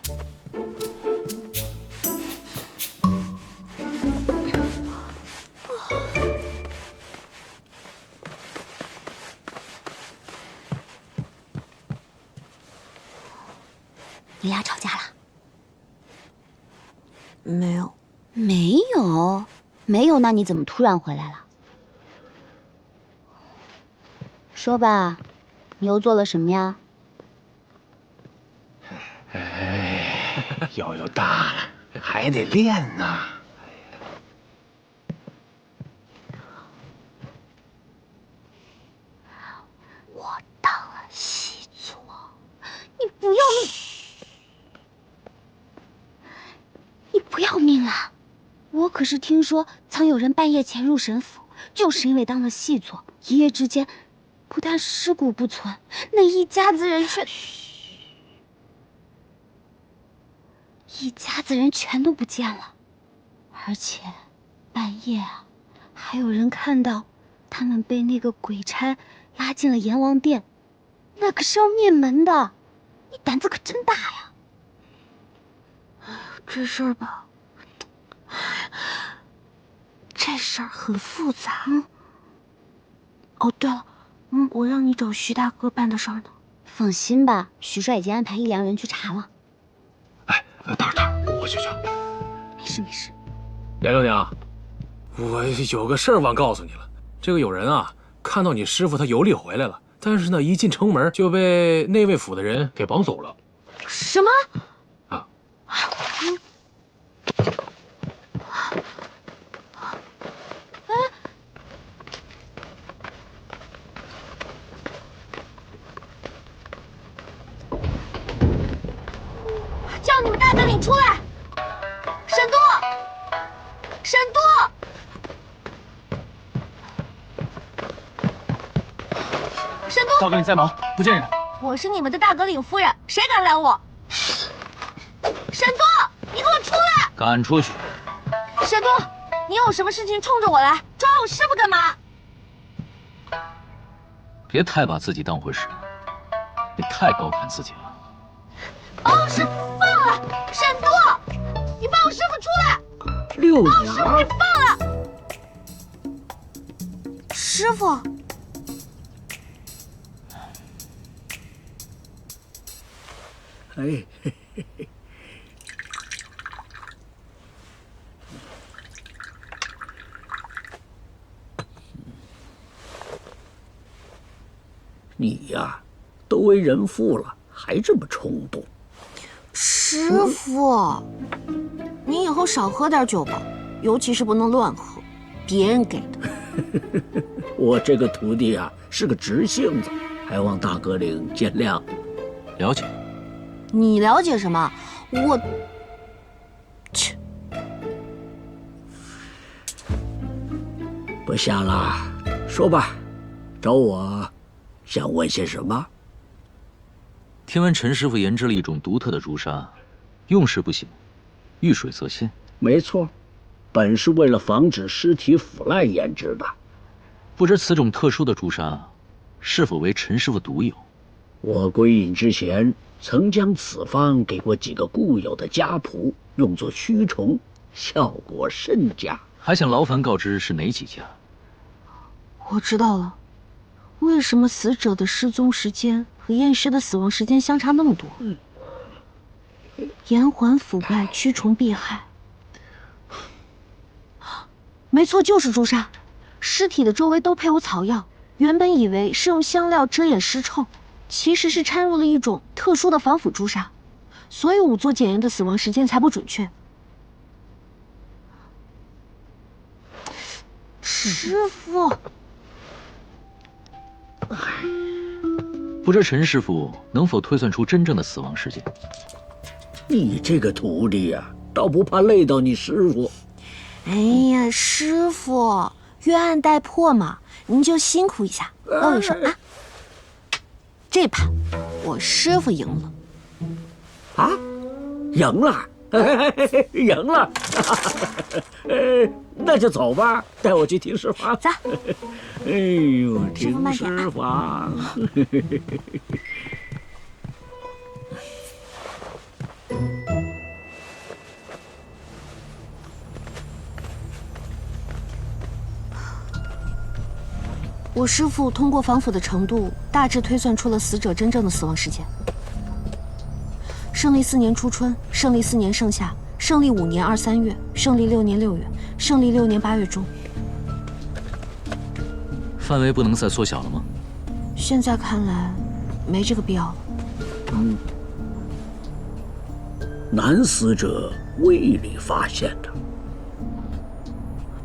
你俩吵架了？没有，没有，那你怎么突然回来了？说吧，你又做了什么呀？哎，腰又大了，还得练呢。我当了细作，你不要命！你不要命了！我可是听说，曾有人半夜潜入神府，就是因为当了细作，一夜之间，不但尸骨不存，那一家子人却……一家子人全都不见了，而且半夜啊，还有人看到他们被那个鬼差拉进了阎王殿，那可是要灭门的。你胆子可真大呀！哎呀，这事儿吧，这事儿很复杂。哦，对了，我让你找徐大哥办的事儿呢。放心吧，徐帅已经安排1、2人去查了。大人，我去。没事。颜六娘，我有个事儿忘告诉你了。这个有人啊，看到你师傅他游历回来了，但是呢，一进城门就被内卫府的人给绑走了。什么？啊！叫你们大本领出来！沈都！大哥，你在忙，不见人。我是你们的大格领夫人，谁敢拦我？沈都，你给我出来！赶出去！沈都，你有什么事情冲着我来，抓我师傅干嘛？别太把自己当回事，你太高看自己了。把我师傅放了！沈都，你把我师傅出来！六娘，把我师傅给放了！师傅。哎，你呀，都为人父了，还这么冲动。师傅，你以后少喝点酒吧，尤其是不能乱喝，别人给的。我这个徒弟啊，是个直性子，还望大哥领见谅。了解。你了解什么？我，切，不瞎了，说吧，找我想问些什么？听闻陈师傅研制了一种独特的朱砂，用时不省，遇水则鲜。没错，本是为了防止尸体腐烂研制的。不知此种特殊的朱砂，是否为陈师傅独有？我归隐之前，曾将此方给过几个固有的家仆，用作驱虫，效果甚佳。还请劳烦告知是哪几家？我知道了，为什么死者的失踪时间和验尸的死亡时间相差那么多？延缓腐败，驱虫避害。没错，就是朱砂。尸体的周围都配有草药，原本以为是用香料遮掩尸臭，其实是掺入了一种特殊的防腐朱砂，所以仵作检验的死亡时间才不准确。师傅，不知陈师傅能否推算出真正的死亡时间？你这个徒弟呀，倒不怕累到你师傅。哎呀，师傅，冤案待破嘛，您就辛苦一下。那我说啊，这盘我师傅赢了。啊，赢了，赢了。那就走吧，带我去听师法。走。哎呦，听师法。我师父通过防腐的程度，大致推算出了死者真正的死亡时间。胜利4年初春，胜利4年盛夏，胜利5年2、3月，胜利6年6月，胜利6年8月中。范围不能再缩小了吗？现在看来，没这个必要了。男死者胃里发现的。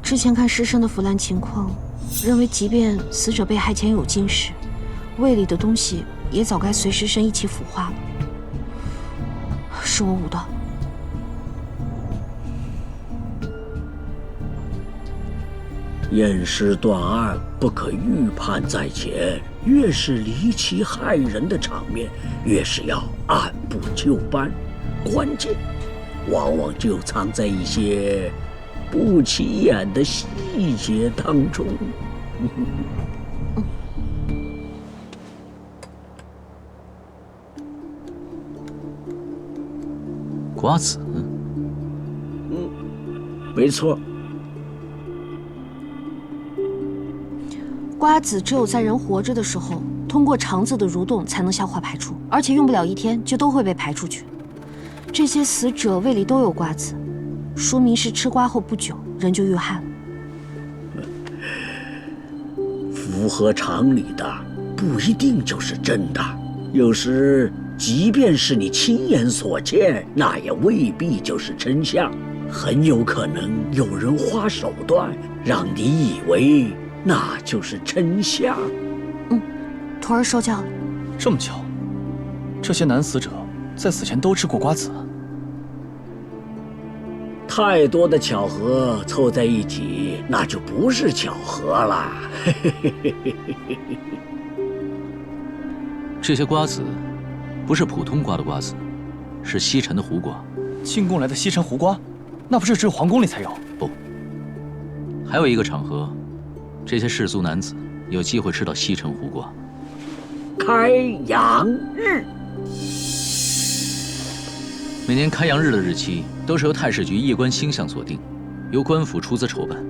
之前看尸身的腐烂情况，认为即便死者被害前有进食，胃里的东西也早该随尸身一起腐化了。是我误导。验尸断案不可预判在前，越是离奇骇人的场面，越是要按部就班。关键往往就藏在一些不起眼的细节当中。瓜子。没错。瓜子只有在人活着的时候，通过肠子的蠕动才能消化排出，而且用不了1天就都会被排出去。这些死者胃里都有瓜子，说明是吃瓜后不久人就遇害了。符合常理的不一定就是真的，有时即便是你亲眼所见，那也未必就是真相。很有可能有人花手段让你以为那就是真相。徒儿受教了。这么巧，这些男死者在死前都吃过瓜子。太多的巧合凑在一起，那就不是巧合了。这些瓜子不是普通瓜的瓜子，是西沉的胡瓜。进贡来的西沉胡瓜，那不是只有皇宫里才有？不，还有一个场合，这些氏族男子有机会吃到西沉胡瓜。开阳日。每年开阳日的日期都是由太史局夜观星象所定，由官府出资筹办。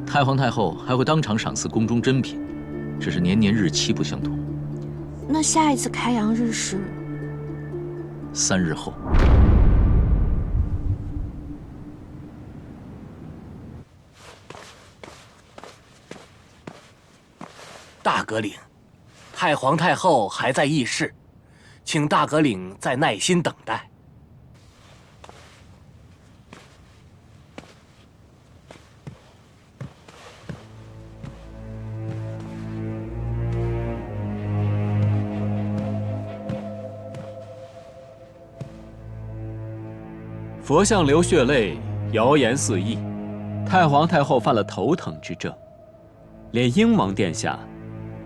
太皇太后还会当场赏赐宫中珍品，只是年年日期不相同。那下一次开阳日是3日后。大阁领，太皇太后还在议事，请大阁领再耐心等待。佛像流血泪，谣言四溢，太皇太后犯了头疼之症，连英王殿下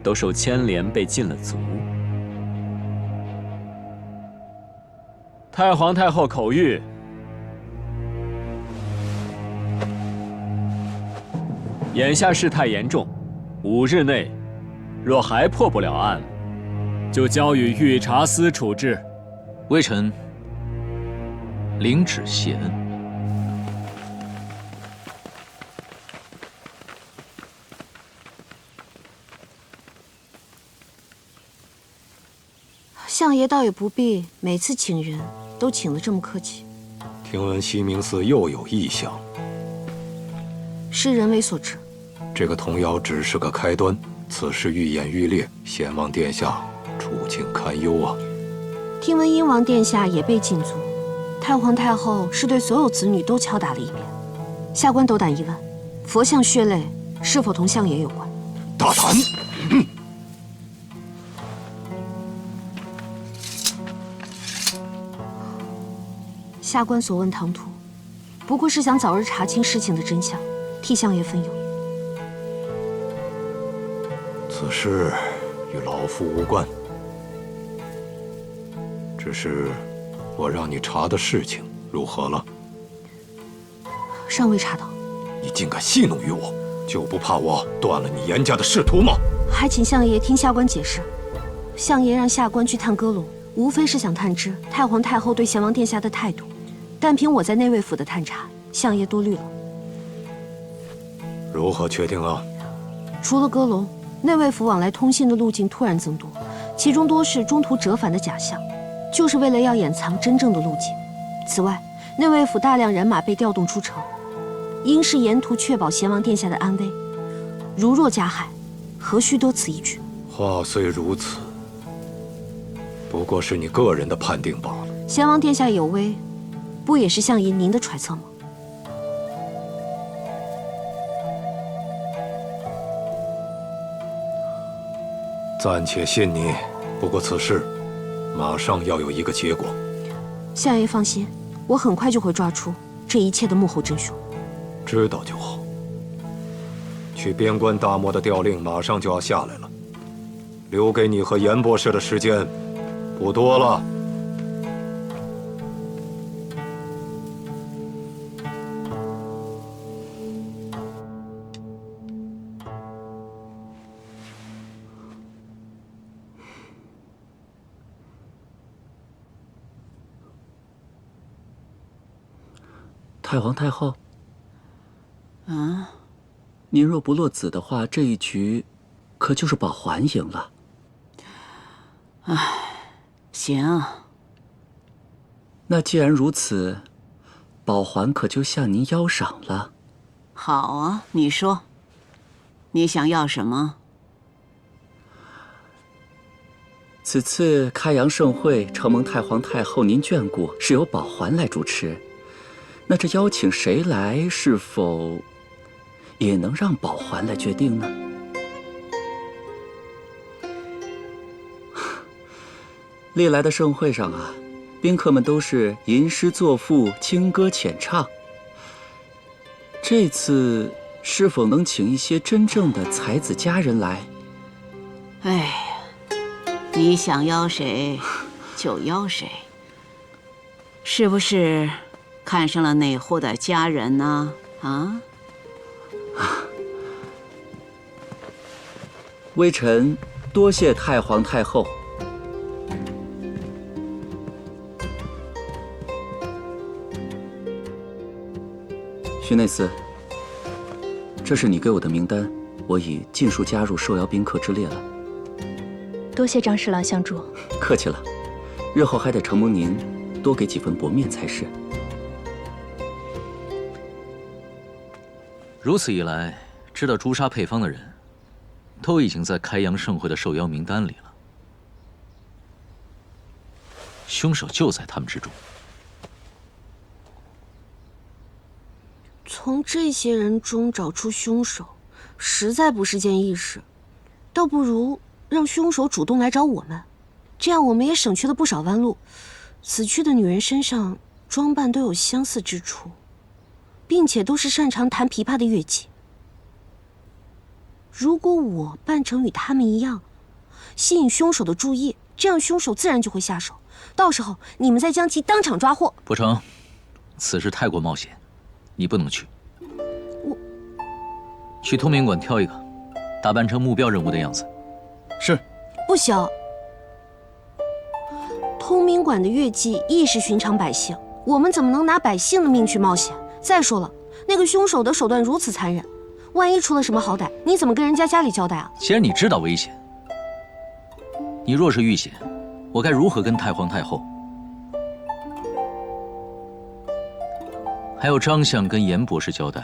都受牵连被禁了足。太皇太后口谕：眼下事态严重， 5日内，若还破不了案，就交予御察司处置。微臣领旨谢恩。相爷倒也不必每次请人都请得这么客气。听闻西明寺又有异象，是人为所致。这个童谣只是个开端，此事愈演愈烈，贤王殿下处境堪忧啊！听闻英王殿下也被禁足，太皇太后是对所有子女都敲打了一遍。下官斗胆一问，佛像血泪是否同相爷有关？大胆！下官所问唐突，不过是想早日查清事情的真相，替相爷分忧。此事与老夫无关，只是我让你查的事情如何了？尚未查到。你竟敢戏弄于我，就不怕我断了你严家的仕途吗？还请相爷听下官解释。相爷让下官去探歌龙，无非是想探知太皇太后对贤王殿下的态度。但凭我在内卫府的探查，相爷多虑了。如何确定啊？除了歌龙，内卫府往来通信的路径突然增多，其中多是中途折返的假象，就是为了要掩藏真正的路径。此外，内卫府大量人马被调动出城，应是沿途确保贤王殿下的安危。如若加害，何须多此一举？话虽如此，不过是你个人的判定罢了。贤王殿下有危，不也是相爷您的揣测吗？暂且信你，不过此事马上要有一个结果。相爷放心，我很快就会抓出这一切的幕后真凶。知道就好。去边关大漠的调令马上就要下来了，留给你和严博士的时间不多了。太皇太后，啊，您若不落子的话，这一局可就是宝环赢了。唉，行。那既然如此，宝环可就向您邀赏了。好啊，你说，你想要什么？此次开阳盛会，承蒙太皇太后您眷顾，是由宝环来主持。那这邀请谁来，是否也能让宝环来决定呢？历来的盛会上啊，宾客们都是吟诗作赋、轻歌浅唱。这次是否能请一些真正的才子佳人来？哎呀，你想邀谁就邀谁，是不是看上了哪户的佳人呢？啊？微臣多谢太皇太后。徐内司，这是你给我的名单，我已尽数加入受邀宾客之列了。多谢张侍郎相助。客气了，日后还得承蒙您多给几分薄面才是。如此一来，知道诛杀配方的人，都已经在开阳盛会的受邀名单里了。凶手就在他们之中。从这些人中找出凶手，实在不是件易事，倒不如让凶手主动来找我们，这样我们也省去了不少弯路。死去的女人身上装扮都有相似之处，并且都是擅长弹琵琶的乐器。如果我扮成与他们一样，吸引凶手的注意，这样凶手自然就会下手，到时候你们再将其当场抓获。不成，此事太过冒险，你不能去。去通明馆挑一个，打扮成目标人物的样子。是。不行。通明馆的乐伎亦是寻常百姓，我们怎么能拿百姓的命去冒险？再说了，那个凶手的手段如此残忍，万一出了什么好歹，你怎么跟人家家里交代啊？既然你知道危险，你若是遇险，我该如何跟太皇太后，还有张相跟严博士交代？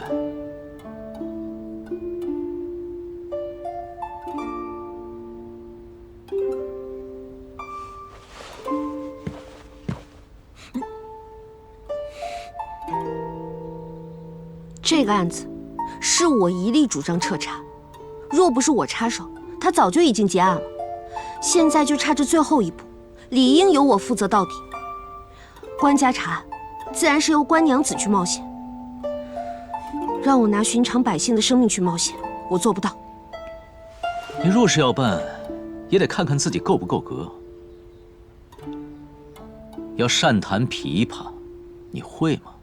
这个案子是我一力主张彻查，若不是我插手，他早就已经结案了。现在就差这最后一步，理应由我负责到底。官家查案，自然是由官娘子去冒险。让我拿寻常百姓的生命去冒险，我做不到。你若是要办，也得看看自己够不够格。要善弹琵琶，你会吗？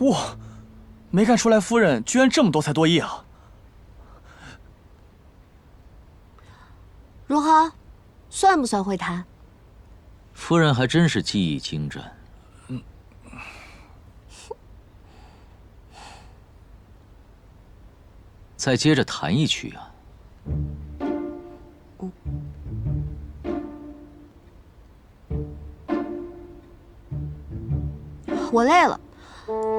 哇，没看出来夫人居然这么多才多艺啊！如何，算不算会弹？夫人还真是技艺精湛。再接着弹一曲啊！我累了，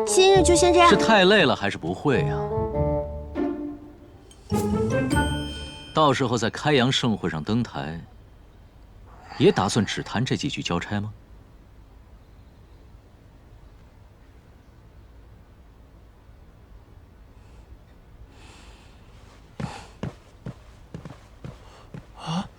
今日就先这样。是太累了还是不会啊？到时候在开阳盛会上登台，也打算只弹这几句交差吗？啊？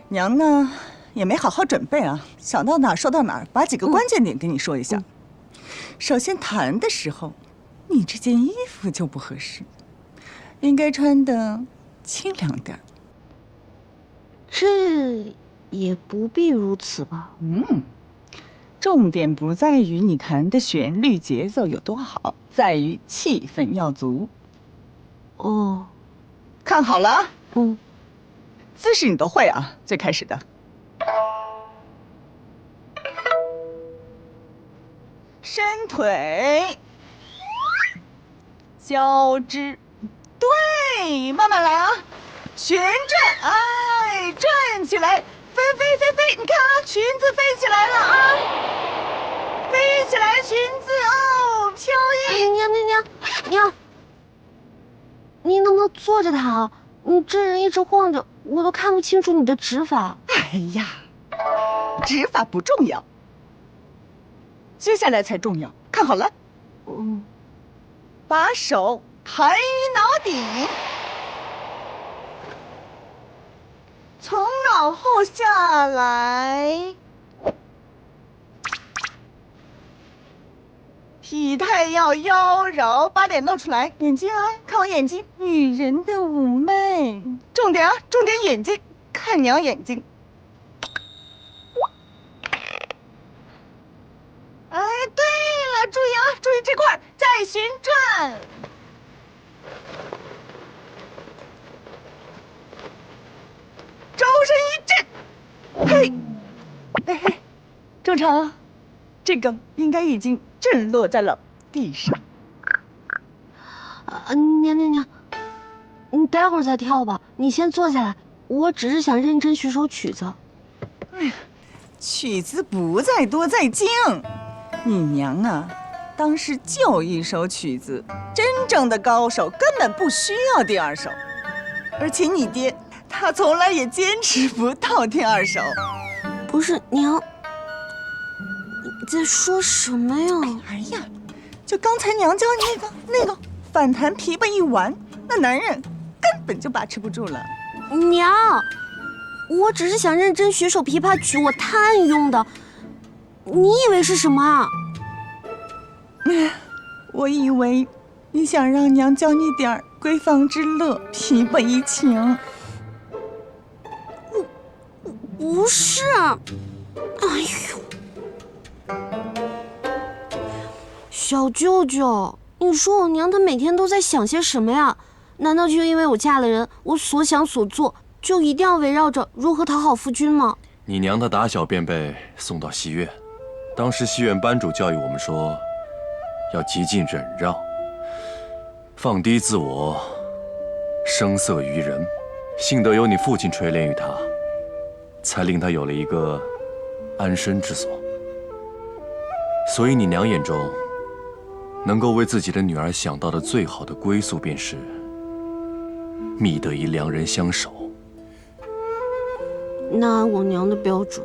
娘呢也没好好准备啊，想到哪儿说到哪儿，把几个关键点跟你说一下。首先弹的时候，你这件衣服就不合适，应该穿的清凉点。这也不必如此吧？重点不在于你弹的旋律节奏有多好，在于气氛要足。哦，看好了。姿势你都会啊，最开始的。伸腿，交织，对，慢慢来啊，旋转，哎，转起来，飞飞飞飞，你看啊，裙子飞起来了啊，飞起来，裙子哦，飘逸。娘，你能不能坐着弹啊？你这人一直晃着，我都看不清楚你的指法。哎呀，指法不重要，接下来才重要。看好了，把手盘于脑顶，从脑后下来，体态要妖娆，把脸露出来，眼睛啊，看我眼睛，女人的妩媚，重点啊，重点眼睛，看娘眼睛。哎，对了，注意啊，注意这块，再旋转，周身一震，嘿，正常啊，这个应该已经震落在了地上。娘，你待会儿再跳吧，你先坐下来。我只是想认真学首曲子。哎呀，曲子不在多在精。你娘啊，当时就一首曲子，真正的高手根本不需要第二首。而且你爹，他从来也坚持不到第二首。不是娘，你在说什么呀？哎呀，就刚才娘教你那个反弹琵琶一完，那男人根本就把持不住了。娘，我只是想认真学首琵琶曲，我探用的。你以为是什么啊？我以为你想让娘教你点闺房之乐，琵琶一情。不是，哎呦，小舅舅，你说我娘她每天都在想些什么呀？难道就因为我嫁了人，我所想所做就一定要围绕着如何讨好夫君吗？你娘她打小便被送到戏院，当时戏院班主教育我们说，要极尽忍让，放低自我，声色于人。幸得有你父亲垂怜于她，才令她有了一个安身之所。所以你娘眼中，能够为自己的女儿想到的最好的归宿，便是觅得一良人相守。那按我娘的标准，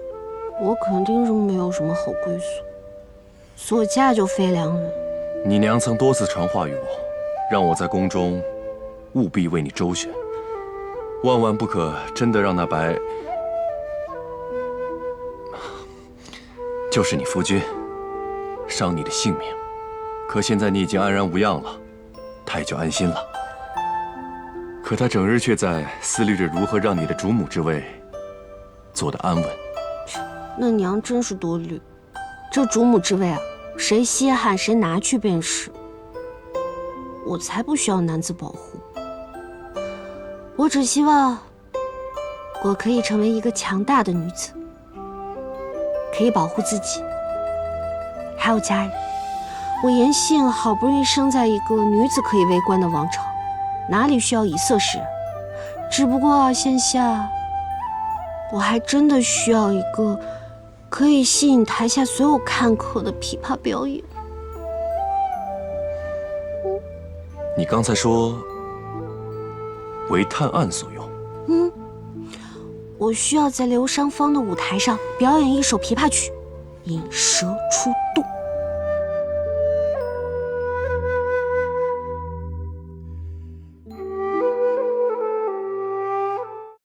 我肯定是没有什么好归宿，所嫁就非良人。你娘曾多次传话于我，让我在宫中务必为你周旋，万万不可真的让那白，就是你夫君，伤你的性命。可现在你已经安然无恙了，他也就安心了。可他整日却在思虑着如何让你的主母之位做得安稳。那娘真是多虑，这主母之位啊，谁稀罕谁拿去便是。我才不需要男子保护，我只希望我可以成为一个强大的女子，可以保护自己，还有家人。我严幸好不容易生在一个女子可以为官的王朝，哪里需要以色侍人？只不过现下，我还真的需要一个可以吸引台下所有看客的琵琶表演。你刚才说为探案所用？我需要在流商坊的舞台上表演一首琵琶曲，引蛇出洞。